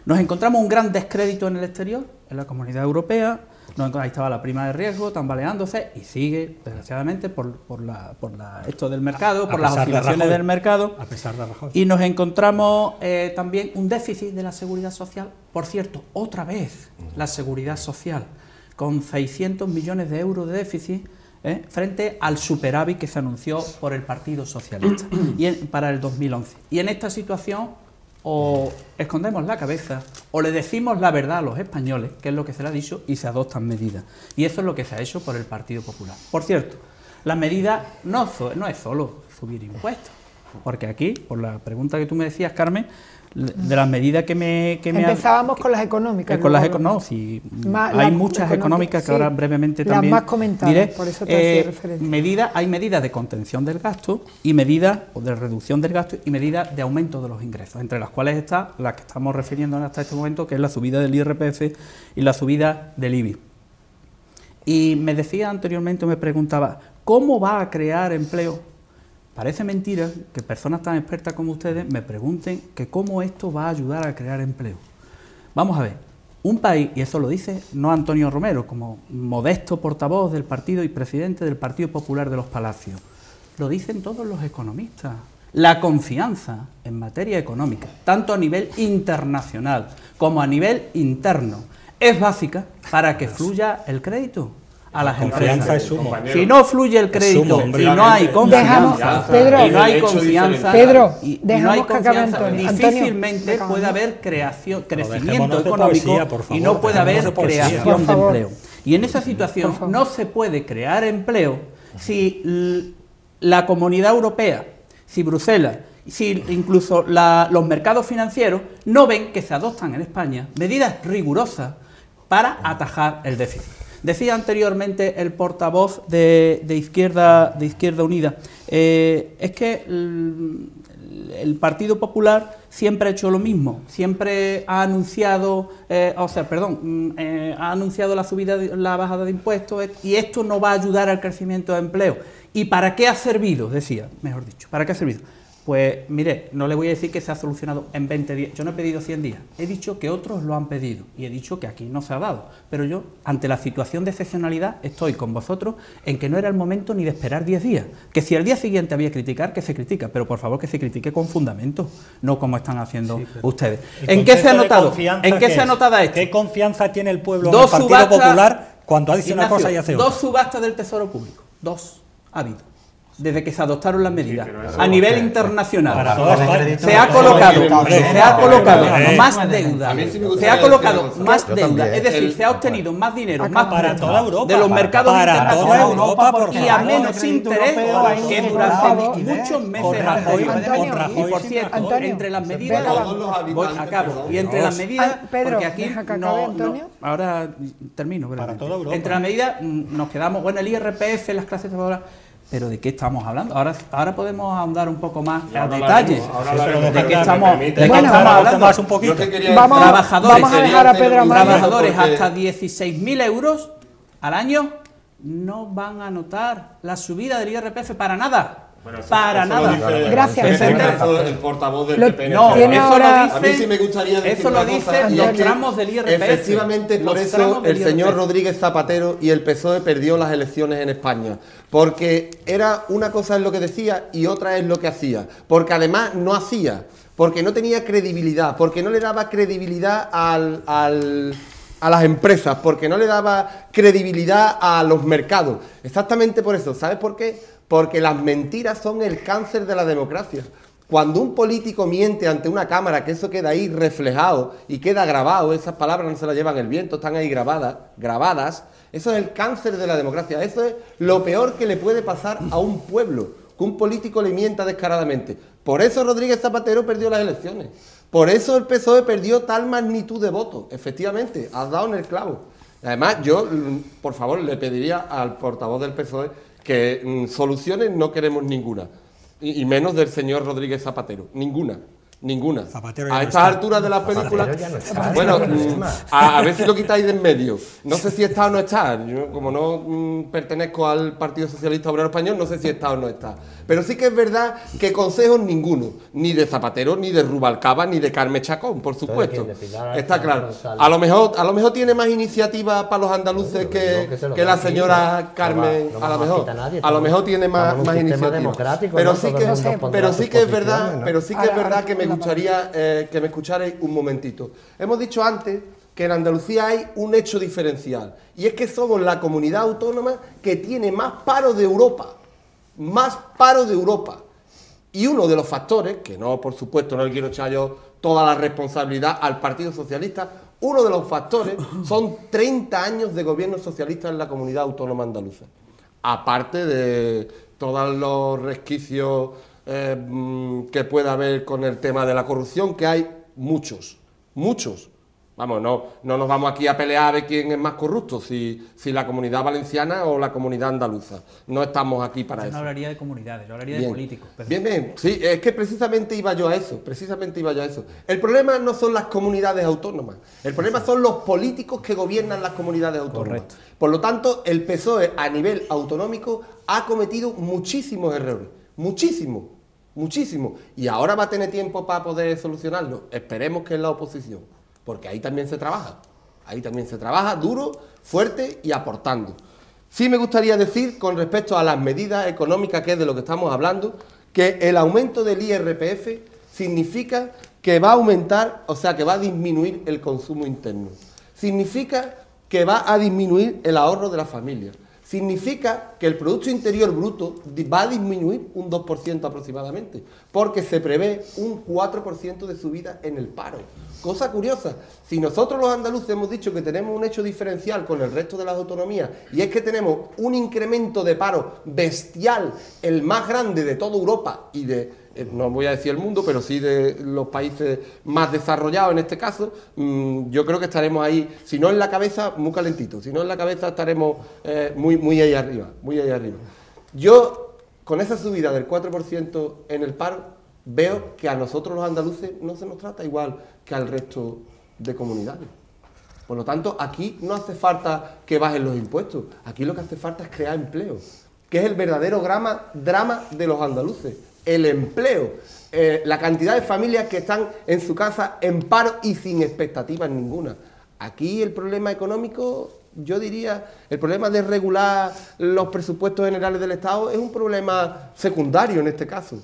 E: Nos encontramos un gran descrédito en el exterior, en la Comunidad Europea. Ahí estaba la prima de riesgo tambaleándose y sigue, desgraciadamente, por esto del mercado, por las oscilaciones del mercado.
D: A pesar de Rajoy.
E: Y nos encontramos también un déficit de la seguridad social. Por cierto, otra vez la seguridad social, con 600 millones de euros de déficit, frente al superávit que se anunció por el Partido Socialista para el 2011. Y en esta situación o escondemos la cabeza o le decimos la verdad a los españoles, que es lo que se le ha dicho, y se adoptan medidas. Y eso es lo que se ha hecho por el Partido Popular. Por cierto, la medida no es solo subir impuestos, porque aquí, por la pregunta que tú me decías, Carmen, de las medidas que me
A: empezábamos con las económicas.
E: Con las hay muchas económicas que ahora brevemente también
A: las más comentadas,
E: diré.
A: Por eso te hacía referencia.
E: Hay medidas de contención del gasto y medidas de reducción del gasto y medidas de aumento de los ingresos, entre las cuales está la que estamos refiriendo hasta este momento, que es la subida del IRPF y la subida del IBI. Y me decía anteriormente, me preguntaba, ¿cómo va a crear empleo? Parece mentira que personas tan expertas como ustedes me pregunten que cómo esto va a ayudar a crear empleo. Vamos a ver, un país, y eso lo dice no Antonio Romero, como modesto portavoz del partido y presidente del Partido Popular de los Palacios, lo dicen todos los economistas. La confianza en materia económica, tanto a nivel internacional como a nivel interno, es básica para que fluya el crédito a las empresas.
D: Es sumo.
E: Si no fluye el crédito y no hay confianza, difícilmente puede haber crecimiento económico y no puede haber creación de empleo. Y en esa situación no se puede crear empleo si la Comunidad Europea, si Bruselas, si incluso los mercados financieros no ven que se adoptan en España medidas rigurosas para atajar el déficit. Decía anteriormente el portavoz de Izquierda Unida, es que el Partido Popular siempre ha hecho lo mismo, siempre ha anunciado, ha anunciado la bajada de impuestos y esto no va a ayudar al crecimiento de empleo. ¿Y para qué ha servido? Decía, mejor dicho, ¿para qué ha servido? Pues mire, no le voy a decir que se ha solucionado en 20 días, yo no he pedido 100 días, he dicho que otros lo han pedido y he dicho que aquí no se ha dado, pero yo, ante la situación de excepcionalidad, estoy con vosotros en que no era el momento ni de esperar 10 días, que si al día siguiente había que criticar, que se critica, pero por favor que se critique con fundamento, no como están haciendo ustedes. ¿En qué se ha notado? ¿En qué se ha notado esto?
D: ¿Qué confianza tiene el pueblo en el Partido Popular cuando dice una cosa y hace otra?
E: 2 subastas del Tesoro Público, 2 ha habido. Desde que se adoptaron las medidas a nivel internacional, se ha colocado más deuda, es decir, se ha obtenido más dinero, más
D: para toda Europa,
E: de los mercados internacionales y a menos
A: crédito
E: interés
A: europeo
E: que durante muchos meses anteriores. Y por cierto, entre las medidas, y entre las medidas, porque aquí ahora termino, entre las medidas nos quedamos, bueno, el IRPF, las clases trabajadoras. ¿Pero de qué estamos hablando? Ahora podemos ahondar un poco más a detalles. ¿De qué estamos hablando?
D: Más un poquito.
E: Trabajadores hasta 16.000 euros al año no van a notar la subida del IRPF para nada. Para nada.
A: Gracias.
B: El portavoz del PP.
E: No,
B: a mí sí me gustaría decir
E: eso lo dicen los tramos del IRPF.
B: Efectivamente, por eso el señor Rodríguez Zapatero y el PSOE perdió las elecciones en España. Porque era una cosa es lo que decía y otra es lo que hacía. Porque además no hacía, porque no tenía credibilidad, porque no le daba credibilidad a las empresas, porque no le daba credibilidad a los mercados. Exactamente por eso. ¿Sabes por qué? Porque las mentiras son el cáncer de la democracia. Cuando un político miente ante una cámara, que eso queda ahí reflejado y queda grabado, esas palabras no se las llevan el viento, están ahí grabadas, eso es el cáncer de la democracia. Eso es lo peor que le puede pasar a un pueblo, que un político le mienta descaradamente. Por eso Rodríguez Zapatero perdió las elecciones. Por eso el PSOE perdió tal magnitud de votos. Efectivamente, has dado en el clavo. Además, yo, por favor, le pediría al portavoz del PSOE que soluciones no queremos ninguna, y menos del señor Rodríguez Zapatero, ninguna. Ninguna.
D: Zapatero ya
B: A
D: no
B: estas
D: está.
B: alturas de la película.
C: Zapatero ya no está.
B: Bueno, a ver si lo quitáis de en medio. No sé si está o no está. Yo, como no pertenezco al Partido Socialista Obrero Español, no sé si está o no está. Pero sí que es verdad que consejos ninguno. Ni de Zapatero, ni de Rubalcaba, ni de Carme Chacón, por supuesto.
C: ¿quién? ¿De Pilar
B: Está claro.
C: González?
B: A lo mejor tiene más iniciativa para los andaluces que la señora Carmen.
C: No
B: A lo
C: vamos a
B: mejor.
C: quitar a nadie,
B: A lo mejor tiene
C: estamos en un
B: más
C: sistema
B: iniciativa.
C: democrático,
B: Pero
C: ¿no?
B: sí
C: Todo
B: que
C: el mundo pondrá
B: pero
C: sus
B: sí que es verdad,
C: posiciones, ¿no?
B: pero sí que es verdad que me gustaría que me escucharais un momentito. Hemos dicho antes que en Andalucía hay un hecho diferencial, y es que somos la comunidad autónoma que tiene más paro de Europa. Más paro de Europa. Y uno de los factores, que no, por supuesto, no le quiero echar yo toda la responsabilidad al Partido Socialista, uno de los factores son 30 años de gobierno socialista en la comunidad autónoma andaluza. Aparte de todos los resquicios que pueda haber con el tema de la corrupción, que hay muchos. Vamos, no nos vamos aquí a pelear a ver quién es más corrupto, si la comunidad valenciana o la comunidad andaluza. No estamos aquí para
F: Yo
B: eso.
F: no hablaría de comunidades, yo hablaría
B: Bien.
F: de políticos. Pero
B: Bien, sí, es que precisamente iba yo a eso, El problema no son las comunidades autónomas, el problema son los políticos que gobiernan las comunidades autónomas.
F: Correcto.
B: Por lo tanto, el PSOE a nivel autonómico ha cometido muchísimos errores, muchísimos. Y ahora va a tener tiempo para poder solucionarlo. Esperemos que en la oposición, porque ahí también se trabaja duro, fuerte y aportando. Sí me gustaría decir, con respecto a las medidas económicas, que es de lo que estamos hablando, que el aumento del IRPF significa que va a aumentar, o sea, que va a disminuir el consumo interno. Significa que va a disminuir el ahorro de las familias. Significa que el Producto Interior Bruto va a disminuir un 2% aproximadamente, porque se prevé un 4% de subida en el paro. Cosa curiosa, si nosotros los andaluces hemos dicho que tenemos un hecho diferencial con el resto de las autonomías, y es que tenemos un incremento de paro bestial, el más grande de toda Europa y de, no voy a decir el mundo, pero sí de los países más desarrollados en este caso, yo creo que estaremos ahí, si no en la cabeza, muy calentitos, si no en la cabeza estaremos muy ahí arriba, Yo, con esa subida del 4% en el paro, veo que a nosotros los andaluces no se nos trata igual que al resto de comunidades. Por lo tanto, aquí no hace falta que bajen los impuestos, aquí lo que hace falta es crear empleo, que es el verdadero drama de los andaluces, el empleo, la cantidad de familias que están en su casa en paro y sin expectativas ninguna. Aquí el problema económico, yo diría, el problema de regular los presupuestos generales del Estado es un problema secundario en este caso.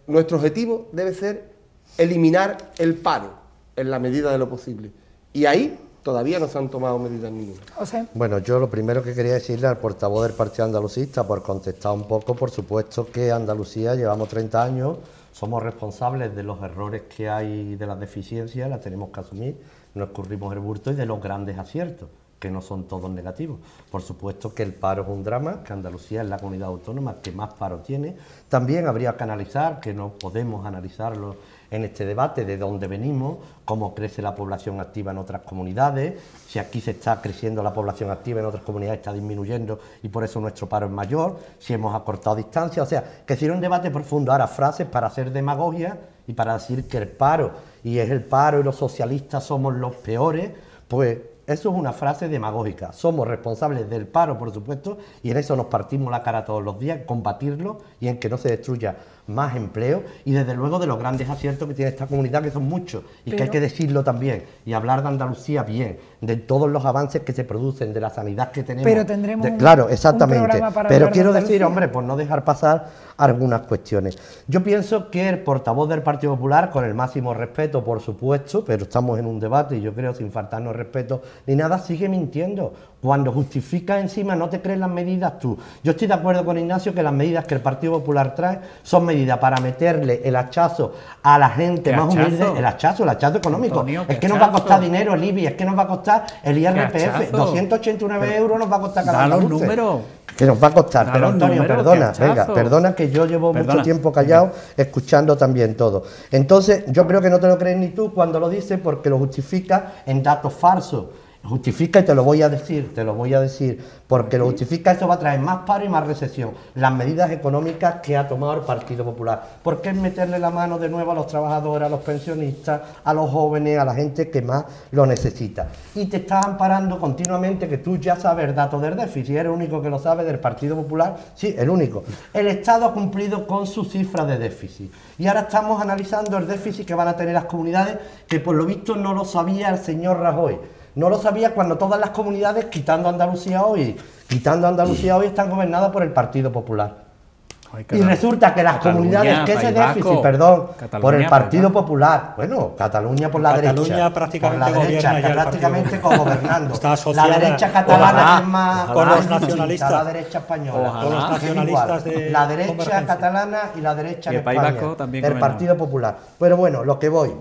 B: Nuestro objetivo debe ser eliminar el paro en la medida de lo posible. Y ahí todavía no se han tomado medidas ninguna.
A: José.
C: Bueno, yo lo primero que quería decirle al portavoz del Partido Andalucista, por contestar un poco, por supuesto que Andalucía llevamos 30 años, somos responsables de los errores que hay, de las deficiencias, las tenemos que asumir, no escurrimos el bulto, y de los grandes aciertos, que no son todos negativos. Por supuesto que el paro es un drama, que Andalucía es la comunidad autónoma que más paro tiene. También habría que analizar, que no podemos analizarlo en este debate, de dónde venimos, cómo crece la población activa en otras comunidades, si aquí se está creciendo la población activa, en otras comunidades está disminuyendo y por eso nuestro paro es mayor, si hemos acortado distancias, o sea, que sería un debate profundo. Ahora, frases para hacer demagogia y para decir que el paro, y es el paro y los socialistas somos los peores, pues eso es una frase demagógica. Somos responsables del paro, por supuesto, y en eso nos partimos la cara todos los días, en combatirlo y en que no se destruya más empleo, y desde luego de los grandes aciertos que tiene esta comunidad, que son muchos, y que hay que decirlo también, y hablar de Andalucía bien, de todos los avances que se producen, de la sanidad que tenemos.
A: Pero tendremos
C: claro, exactamente.
A: un programa para
C: Pero
A: hablar de
C: quiero decir,
A: Andalucía.
C: hombre, por no dejar pasar algunas cuestiones. Yo pienso que el portavoz del Partido Popular, con el máximo respeto, por supuesto, pero estamos en un debate y yo creo, sin faltarnos respeto ni nada, sigue mintiendo. Cuando justifica encima, no te crees las medidas tú. Yo estoy de acuerdo con Ignacio que las medidas que el Partido Popular trae son medidas para meterle el hachazo a la gente más humilde, el hachazo económico.
F: Antonio,
C: es que nos va a costar dinero el IBI, es que nos va a costar el IRPF, 289 euros nos va a costar cada
F: Da los
C: andaluce.
F: números.
C: Que nos va a costar,
F: Da
C: pero
F: los
C: Antonio,
F: números,
C: perdona,
F: qué hachazo.
C: venga, perdona que yo llevo mucho
F: Perdona.
C: tiempo callado, escuchando también todo. Entonces, yo creo que no te lo crees ni tú cuando lo dices, porque lo justifica en datos falsos. Justifica, y te lo voy a decir, porque lo justifica, esto va a traer más paro y más recesión. Las medidas económicas que ha tomado el Partido Popular. ¿Por qué es meterle la mano de nuevo a los trabajadores, a los pensionistas, a los jóvenes, a la gente que más lo necesita? Y te estás amparando continuamente, que tú ya sabes el dato del déficit, eres el único que lo sabe del Partido Popular, sí, el único. El Estado ha cumplido con su cifra de déficit. Y ahora estamos analizando el déficit que van a tener las comunidades, que por lo visto no lo sabía el señor Rajoy. No lo sabía cuando todas las comunidades, quitando Andalucía hoy, están gobernadas por el Partido Popular. Y resulta que las comunidades que ese déficit, por el Partido Popular, bueno, Cataluña por la derecha,
D: prácticamente
C: por la derecha,
D: gobierna
C: prácticamente cogobernando.
D: Está asociada,
C: la derecha catalana es más
D: con los nacionalistas,
C: la derecha española,
D: con los nacionalistas de
C: la derecha catalana y la derecha en España, el Partido Popular. Pero bueno, lo que voy,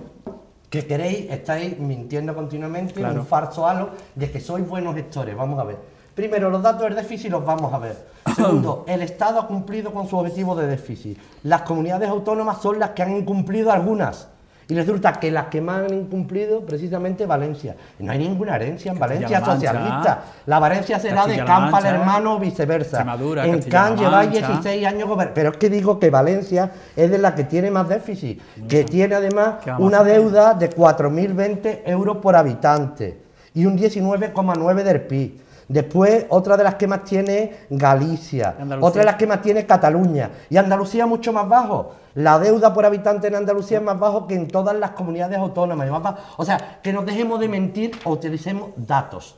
C: que queréis, estáis mintiendo continuamente, un falso halo de que sois buenos gestores. Vamos a ver. Primero, los datos del déficit los vamos a ver. Segundo, el Estado ha cumplido con su objetivo de déficit. Las comunidades autónomas son las que han incumplido algunas. Y resulta que las que más han incumplido, precisamente Valencia. No hay ninguna herencia en Valencia socialista. La Valencia será de Campa al hermano o viceversa. En Can lleváis 16 años gobernando. Pero es que digo que Valencia es de la que tiene más déficit. Que tiene además una deuda de 4.020 euros por habitante. Y un 19,9 del PIB. Después, otra de las que más tiene Galicia, otra de las que más tiene Cataluña, y Andalucía mucho más bajo. La deuda por habitante en Andalucía es más bajo que en todas las comunidades autónomas. O sea, que nos dejemos de mentir o utilicemos datos.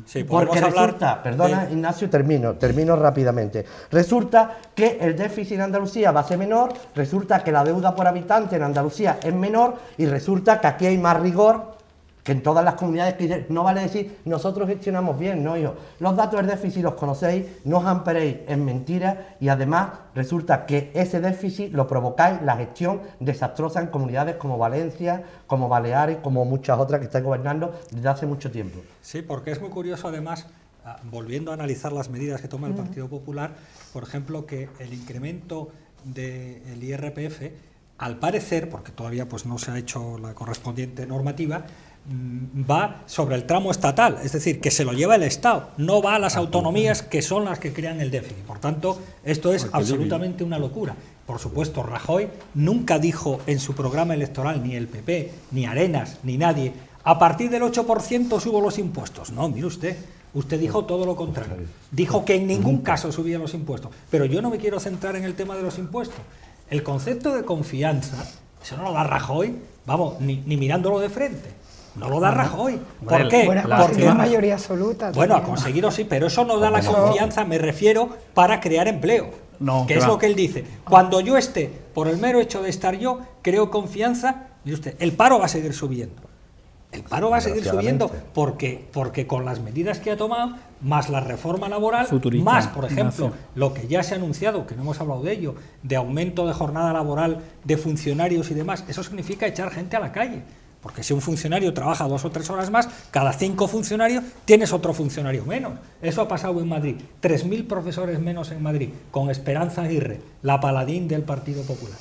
D: Sí,
C: porque resulta, perdona Ignacio, termino rápidamente. Resulta que el déficit en Andalucía va a ser menor, resulta que la deuda por habitante en Andalucía es menor y resulta que aquí hay más rigor que en todas las comunidades. Que no vale decir, nosotros gestionamos bien, no, hijo. Los datos del déficit los conocéis, no os amperéis en mentiras y además resulta que ese déficit lo provocáis la gestión desastrosa en comunidades como Valencia, como Baleares, como muchas otras que estáis gobernando desde hace mucho tiempo.
D: Sí, porque es muy curioso además, volviendo a analizar las medidas que toma el Partido Popular, por ejemplo, que el incremento del IRPF, al parecer, porque todavía pues no se ha hecho la correspondiente normativa, va sobre el tramo estatal, es decir, que se lo lleva el Estado, no va a las autonomías que son las que crean el déficit. Por tanto, esto es absolutamente una locura. Por supuesto, Rajoy nunca dijo en su programa electoral, ni el PP, ni Arenas, ni nadie, a partir del 8% subo los impuestos. No, mire usted dijo todo lo contrario. Dijo que en ningún caso subían los impuestos. Pero yo no me quiero centrar en el tema de los impuestos. El concepto de confianza, eso no lo da Rajoy, vamos, ni mirándolo de frente. No lo da Rajoy. ¿Por qué?
A: Porque es mayoría absoluta.
D: Bueno, ha conseguido sí, pero eso no da la confianza, me refiero, para crear empleo. Que es lo que él dice. Cuando yo esté, por el mero hecho de estar yo, creo confianza, mire usted, el paro va a seguir subiendo. El paro va a seguir subiendo porque con las medidas que ha tomado, más la reforma laboral, más, por ejemplo, lo que ya se ha anunciado, que no hemos hablado de ello, de aumento de jornada laboral de funcionarios y demás, eso significa echar gente a la calle. Porque si un funcionario trabaja 2 o 3 horas más, cada 5 funcionarios tienes otro funcionario menos. Eso ha pasado en Madrid. 3.000 profesores menos en Madrid, con Esperanza Aguirre, la paladín del Partido Popular.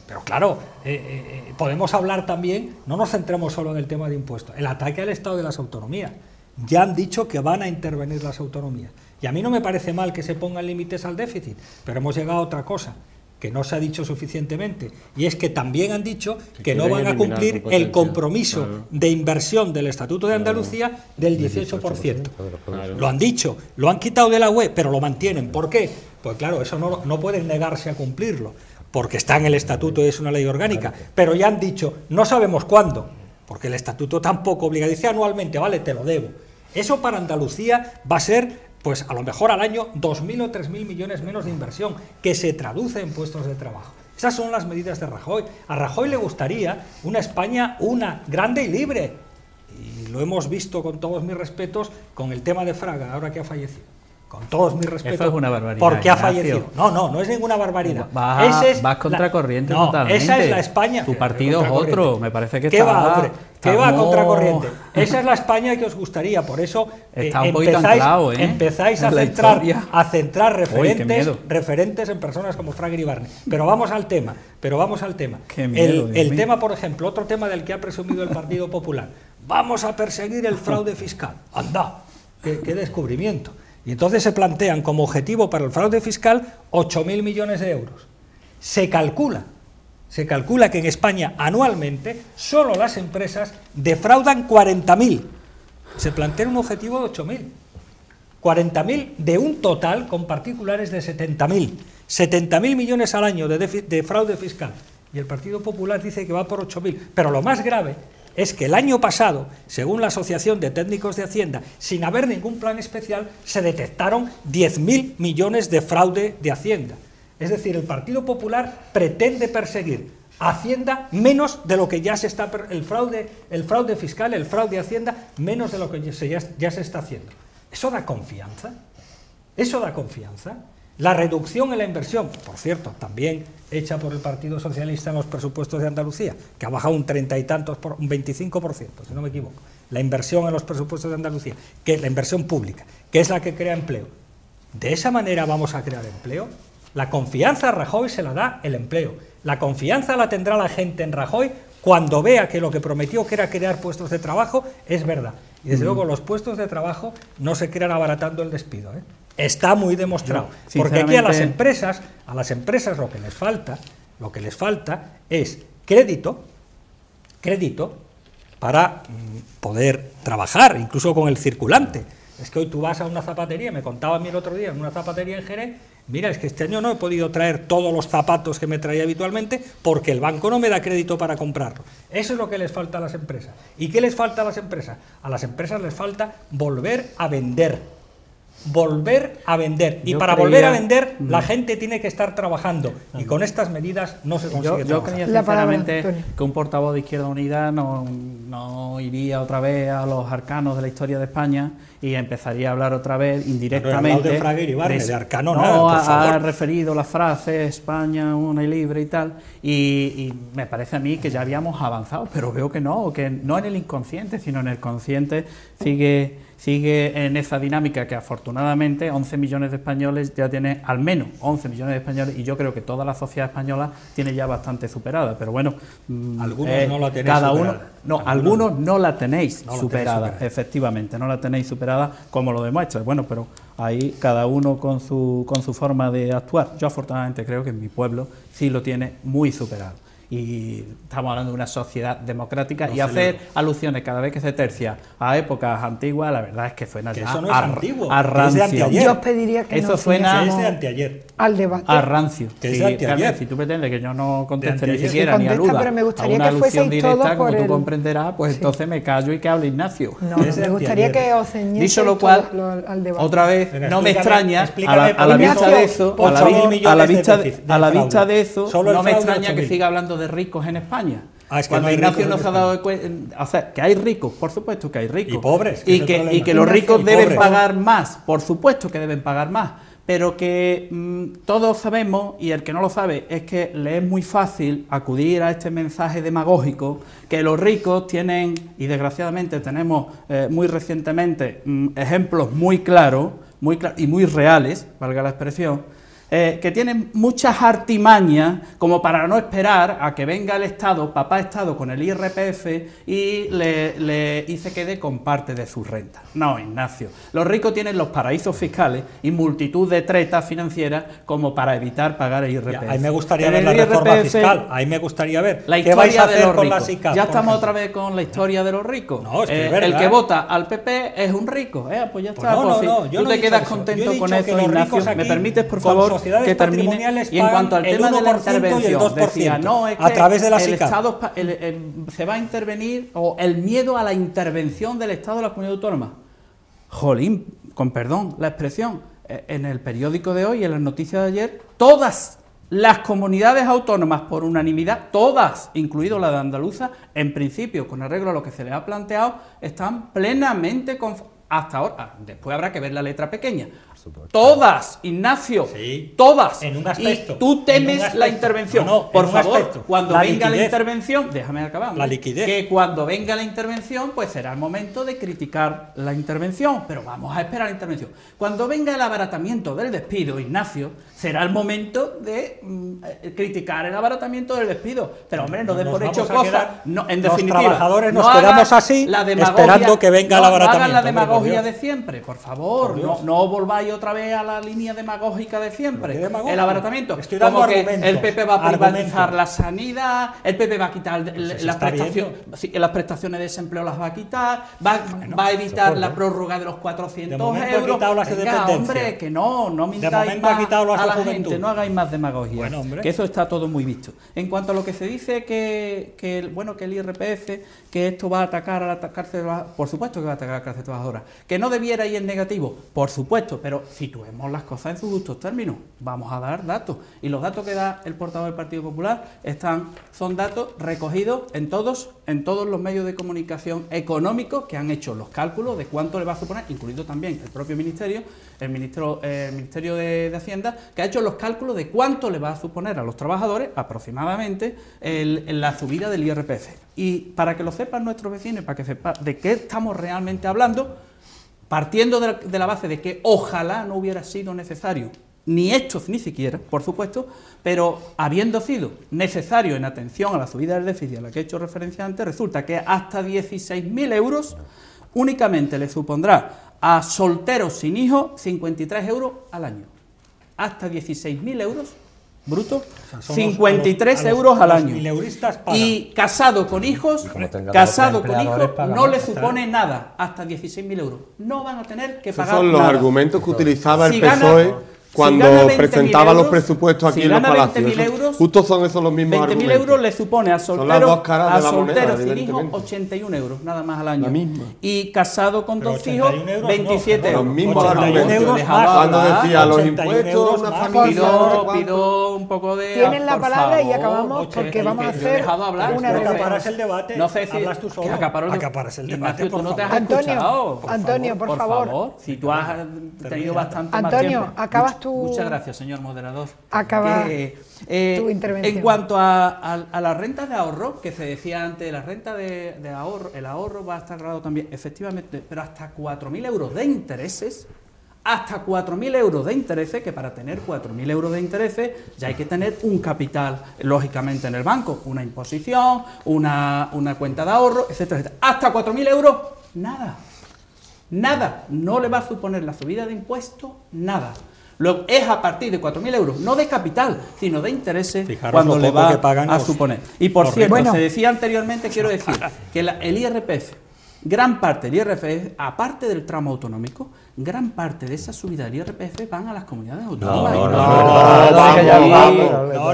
D: Pero claro, podemos hablar también, no nos centremos solo en el tema de impuestos, el ataque al Estado de las autonomías. Ya han dicho que van a intervenir las autonomías. Y a mí no me parece mal que se pongan límites al déficit, pero hemos llegado a otra cosa que no se ha dicho suficientemente, y es que también han dicho que no van a cumplir el compromiso de inversión del Estatuto de Andalucía del 18%. Lo han dicho, lo han quitado de la web, pero lo mantienen. ¿Por qué? Pues claro, eso no pueden negarse a cumplirlo, porque está en el Estatuto y es una ley orgánica, pero ya han dicho, no sabemos cuándo, porque el Estatuto tampoco obliga, dice anualmente, vale, te lo debo. Eso para Andalucía va a ser, pues a lo mejor al año 2.000 o 3.000 millones menos de inversión, que se traduce en puestos de trabajo. Esas son las medidas de Rajoy. A Rajoy le gustaría una España grande y libre. Y lo hemos visto, con todos mis respetos, con el tema de Fraga, ahora que ha fallecido. Con todos mis respetos.
E: Eso es una barbaridad.
D: Porque ha fallecido. No es ninguna barbaridad.
E: Vas contracorriente totalmente.
D: Esa es la España.
E: Tu partido es otro, me parece que
D: ¿Qué va, hombre? ¿Qué va a contracorriente? Esa es la España que os gustaría, por eso empezáis a centrar referentes en personas como Fraga Iribarne. Pero vamos al tema.
E: Qué miedo,
D: El tema, por ejemplo, otro tema del que ha presumido el Partido Popular. vamos a perseguir el fraude fiscal. ¡Anda! ¡Qué descubrimiento! Y entonces se plantean como objetivo para el fraude fiscal 8.000 millones de euros. Se calcula que en España anualmente solo las empresas defraudan 40.000. Se plantea un objetivo de 8.000. 40.000 de un total con particulares de 70.000. 70.000 millones al año de fraude fiscal. Y el Partido Popular dice que va por 8.000. Pero lo más grave es que el año pasado, según la Asociación de Técnicos de Hacienda, sin haber ningún plan especial, se detectaron 10.000 millones de fraude de Hacienda. Es decir, el Partido Popular pretende perseguir Hacienda menos de lo que ya se está... El fraude fiscal, el fraude de Hacienda, menos de lo que ya se está haciendo. ¿Eso da confianza? ¿Eso da confianza? La reducción en la inversión, por cierto, también hecha por el Partido Socialista en los presupuestos de Andalucía, que ha bajado un 30 y tantos, un 25%, si no me equivoco, la inversión en los presupuestos de Andalucía, que es la inversión pública, que es la que crea empleo. ¿De esa manera vamos a crear empleo? La confianza a Rajoy se la da el empleo. La confianza la tendrá la gente en Rajoy cuando vea que lo que prometió, que era crear puestos de trabajo, es verdad. Y desde luego los puestos de trabajo no se crean abaratando el despido, ¿eh? Está muy demostrado. Porque aquí a las empresas lo que les falta es crédito para poder trabajar, incluso con el circulante. Es que hoy tú vas a una zapatería, me contaba a mí el otro día, en una zapatería en Jerez, mira, es que este año no he podido traer todos los zapatos que me traía habitualmente porque el banco no me da crédito para comprarlo. Eso es lo que les falta a las empresas. ¿Y qué les falta a las empresas? A las empresas les falta volver a vender. Y para volver a vender la gente tiene que estar trabajando y con estas medidas no se consigue
E: yo creía sinceramente que un portavoz de Izquierda Unida no iría otra vez a los arcanos de la historia de España y empezaría a hablar otra vez indirectamente
D: de Fraga y Barne, de arcano
E: no,
D: nada, por favor.
E: Ha referido la frase España una y libre y tal y me parece a mí que ya habíamos avanzado, pero veo que no en el inconsciente, sino en el consciente sigue en esa dinámica que afortunadamente 11 millones de españoles ya tiene, al menos 11 millones de españoles, y yo creo que toda la sociedad española tiene ya bastante superada, pero bueno,
D: algunos no la tenéis
E: cada
D: superada.
E: Algunos no la tenéis
D: no
E: superada,
D: la tenéis
E: efectivamente, no la tenéis superada como lo demuestra, bueno, pero ahí cada uno con su forma de actuar. Yo afortunadamente creo que en mi pueblo sí lo tiene muy superado. Y estamos hablando de una sociedad democrática y hacer alusiones cada vez que se tercia a épocas antiguas, la verdad es que suena
D: que
E: ya
D: eso no es antiguo,
E: a rancio.
D: es de anteayer.
A: Yo os pediría que
E: eso suena
D: es de anteayer.
A: Al debate.
E: A rancio.
D: Que es de anteayer.
E: Carmen, si tú pretendes que yo no conteste ni
D: anteayer.
E: siquiera
A: Sí,
E: ni
A: contesta,
E: aluda
A: pero me gustaría
E: a una
A: que
E: alusión
A: fueseis
E: directa,
A: todos
E: como
A: por
E: tú
A: el...
E: comprenderás, pues
A: Sí.
E: entonces me callo y que hable Ignacio.
A: No,
D: Es de
A: me gustaría
D: anteayer.
A: que os ceñieseis
E: Dicho lo cual,
A: todos al debate.
E: otra vez,
D: Venga,
E: no me extraña,
D: explícame,
E: a la
A: Ignacio,
E: vista de eso,
A: por
E: a
A: favor,
E: la vista
D: fraude.
E: de eso,
D: Solo el
E: no me
D: fraude,
E: extraña que
D: 8.000.
E: siga hablando de ricos en España.
D: Es que
E: Cuando
D: no hay
E: Ignacio
D: ricos
E: no
D: en
E: se ha dado cuenta, o sea, que hay ricos, por supuesto que hay ricos.
D: Y pobres, que
E: Y
D: es el
E: que
D: problema.
E: los
A: Ignacio,
E: ricos
A: y
E: deben
D: pobres.
E: pagar más, por supuesto que deben pagar más, pero que todos sabemos, y el que no lo sabe, es que le es muy fácil acudir a este mensaje demagógico, que los ricos tienen, y desgraciadamente tenemos muy recientemente ejemplos muy claros y muy reales, valga la expresión, que tienen muchas artimañas como para no esperar a que venga el Estado, papá Estado, con el IRPF y se quede con parte de su renta. No, Ignacio. Los ricos tienen los paraísos fiscales y multitud de tretas financieras como para evitar pagar el IRPF.
D: Ahí me gustaría
E: En
D: ver la
E: el
D: reforma
E: IRPF,
D: fiscal. Ahí me gustaría ver.
E: la
D: ¿Qué vais a
E: historia de
D: hacer
E: los
D: con la
E: ricos.
D: SICAP?
E: Ya
D: por
E: estamos
D: ejemplo?
E: otra vez con la historia de los ricos.
D: No, es que es
E: el
D: verdad.
E: que vota al PP es un rico. Pues ya
D: Pues
E: está.
D: no,
E: pues
D: no,
E: si
D: yo
E: tú
D: no
E: te
D: he dicho
E: quedas
D: eso. Yo
E: contento
D: he
E: con
D: dicho que
E: eso,
D: los
E: Ignacio.
D: ricos
E: ¿Me
D: aquí,
E: permites, por
D: con
E: favor,
D: sociedades
E: que termine?
D: patrimoniales
E: Y en cuanto al
D: pagan
E: tema
D: el
E: de la
D: 1% y el
E: intervención,
D: 2%,
E: decía, no, es que
D: a través de la
E: el
D: SICAP.
E: Estado se va a intervenir, o el miedo a la intervención del Estado de la comunidad autónoma. Jolín, con perdón la expresión, en el periódico de hoy, en las noticias de ayer, todas las comunidades autónomas por unanimidad, todas, incluido la de Andaluza, en principio, con arreglo a lo que se les ha planteado, están plenamente Hasta ahora, después habrá que ver la letra pequeña. Todas, Ignacio,
D: Sí.
E: todas.
D: En un aspecto.
E: Y tú
D: En
E: temes
D: un
E: la
D: aspecto.
E: intervención.
D: No,
E: por
D: en un
E: favor,
D: aspecto.
E: cuando
D: La
E: venga la
D: liquidez.
E: intervención, déjame acabar.
D: La liquidez.
E: Que cuando venga la intervención, pues será el momento de criticar la intervención. Pero vamos a esperar la intervención. Cuando venga el abaratamiento del despido, Ignacio, será el momento de criticar el abaratamiento del despido. Pero hombre, no den
D: Nos
E: por hecho
D: vamos a
E: cosas.
D: quedar-
E: No, en
D: los
E: definitiva,
D: trabajadores nos
E: no
D: quedamos
E: hagan
D: así,
E: la demagogia,
D: esperando que venga el
E: no
D: abaratamiento.
E: hagan la
D: Hombre, por
E: demagogia
D: Dios.
E: de siempre, por favor.
D: Por Dios.
E: No volváis otra vez a la línea demagógica de siempre.
D: ¿Qué demagogia?
E: El abaratamiento.
D: Estoy dando
E: Como que
D: argumentos,
E: el PP va a privatizar
D: argumentos.
E: la sanidad, el PP va a quitar
D: se
E: las
D: está
E: prestaciones, sí, las prestaciones de desempleo las va a quitar, va a evitar la prórroga de los 400
D: De momento ha
E: euros.
D: quitado las de
E: Venga,
D: dependencia.
E: hombre, que no mintáis
D: momento ha
E: más
D: quitado las
E: a
D: de
E: la
D: juventud.
E: gente, no hagáis más demagogia.
D: Bueno, hombre.
E: Que eso está todo muy visto. En cuanto a lo que se dice que el IRPF, que esto va a atacar a la cárcel, por supuesto que va a atacar a la cárcel trabajadora. Que no debiera ir en negativo, por supuesto, pero situemos las cosas en sus justos términos. Vamos a dar datos. Y los datos que da el portavoz del Partido Popular son datos recogidos en todos los medios de comunicación económicos que han hecho los cálculos de cuánto le va a suponer, incluido también el propio Ministerio, el Ministerio de Hacienda, que ha hecho los cálculos de cuánto le va a suponer a los trabajadores aproximadamente la subida del IRPF. Y para que lo sepan nuestros vecinos, para que sepan de qué estamos realmente hablando, partiendo de la base de que ojalá no hubiera sido necesario ni esto ni siquiera, por supuesto, pero habiendo sido necesario en atención a la subida del déficit a la que he hecho referencia antes, resulta que hasta 16.000 euros únicamente le supondrá a solteros sin hijos 53 euros al año. Hasta 16.000 euros brutos,
D: sea, son
E: 53
D: a los
E: euros al año.
D: mileuristas pagan.
E: Y casado con hijos, no le supone nada, hasta 16.000 euros. No van a tener que
B: Esos
E: pagar
B: son los
E: nada.
B: argumentos que utilizaba el
E: Si gana-
B: PSOE cuando
E: si gana 20.000
B: presentaba los
E: euros,
B: presupuestos aquí
E: si
B: en los
E: gana
B: palacios.
E: 20.000 euros,
B: Justo son esos los mismos
E: 20.000
B: argumentos.
E: euros le supone a
B: Son las
E: soltero,
B: dos caras de la moneda,
E: sin hijos
B: evidentemente.
E: 81 euros, nada más al año.
B: La misma.
E: Y casado con
D: Pero
E: 2 hijos,
D: 81 euros
E: 27
D: no,
E: euros.
B: Los mismos
D: 81
B: argumentos.
D: euros
E: Dejaba
D: más.
B: Cuando
E: hablar.
B: decía los
D: 81
B: impuestos,
D: euros
B: una
D: más.
B: familia... no sé cuánto.
E: Pido un poco de...
A: Tienen la
E: por
A: palabra y
E: favor,
A: acabamos porque vamos a
E: que yo he
A: hacer
E: dejado hablar.
A: una
D: No
A: breve-
D: acaparas el debate,
E: No sé si
D: hablas tú solo.
E: que acaparas
D: Acaparas el
E: Ignacio,
D: debate,
E: tú
D: por
E: no te has
D: favor.
A: Antonio,
E: escuchado.
A: Antonio, por favor.
E: Si tú has tenido bastante más
A: Antonio,
E: tiempo.
A: acabas tu-
E: Muchas gracias, señor moderador.
A: Acaba tu intervención.
E: En cuanto a las rentas de ahorro, que se decía antes, la renta de ahorro, el ahorro va a estar grabado también, efectivamente, pero hasta 4.000 euros de intereses, hasta 4.000 euros de intereses, que para tener 4.000 euros de intereses ya hay que tener un capital, lógicamente, en el banco, una imposición, una cuenta de ahorro, etcétera, etcétera. Hasta 4.000 euros, nada. Nada, no le va a suponer la subida de impuestos, nada. Luego es a partir de 4.000 euros, no de capital, sino de intereses,
D: Fijaros
E: cuando
D: lo
E: le
D: poco
E: va
D: que pagan
E: a
D: los-
E: suponer. Y por
D: los
E: cierto,
A: ricos.
E: se decía anteriormente, quiero decir, que el IRPF, gran parte del IRPF, aparte del tramo autonómico, gran parte de esa subida del IRPF van a las comunidades autónomas.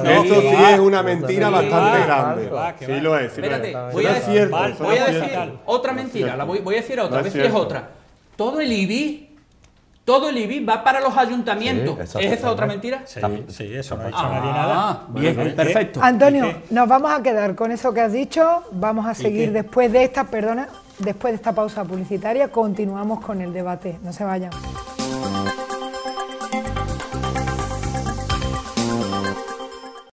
B: Eso sí es una mentira
E: Sí,
B: bastante
E: va,
B: grande.
D: que
B: Sí
D: va.
B: lo es. sí lo
E: Espérate,
B: es.
E: voy a
B: Eso es cierto,
D: Val,
B: eso
E: voy
B: es
E: a
B: cierto.
E: decir otra mentira, voy a decir otra,
B: No
E: a
B: es
E: ver si es
B: cierto.
E: otra. Todo el IBI va para los ayuntamientos.
C: Sí,
E: ¿Es esa otra mentira?
D: Sí, eso no ha dicho nadie nada.
E: Bien,
D: Bueno,
E: perfecto.
A: Antonio,
D: ¿Y qué?
A: nos vamos a quedar con eso que has dicho. Vamos a seguir
D: qué?
A: después de esta pausa publicitaria. Continuamos con el debate. No se vayan.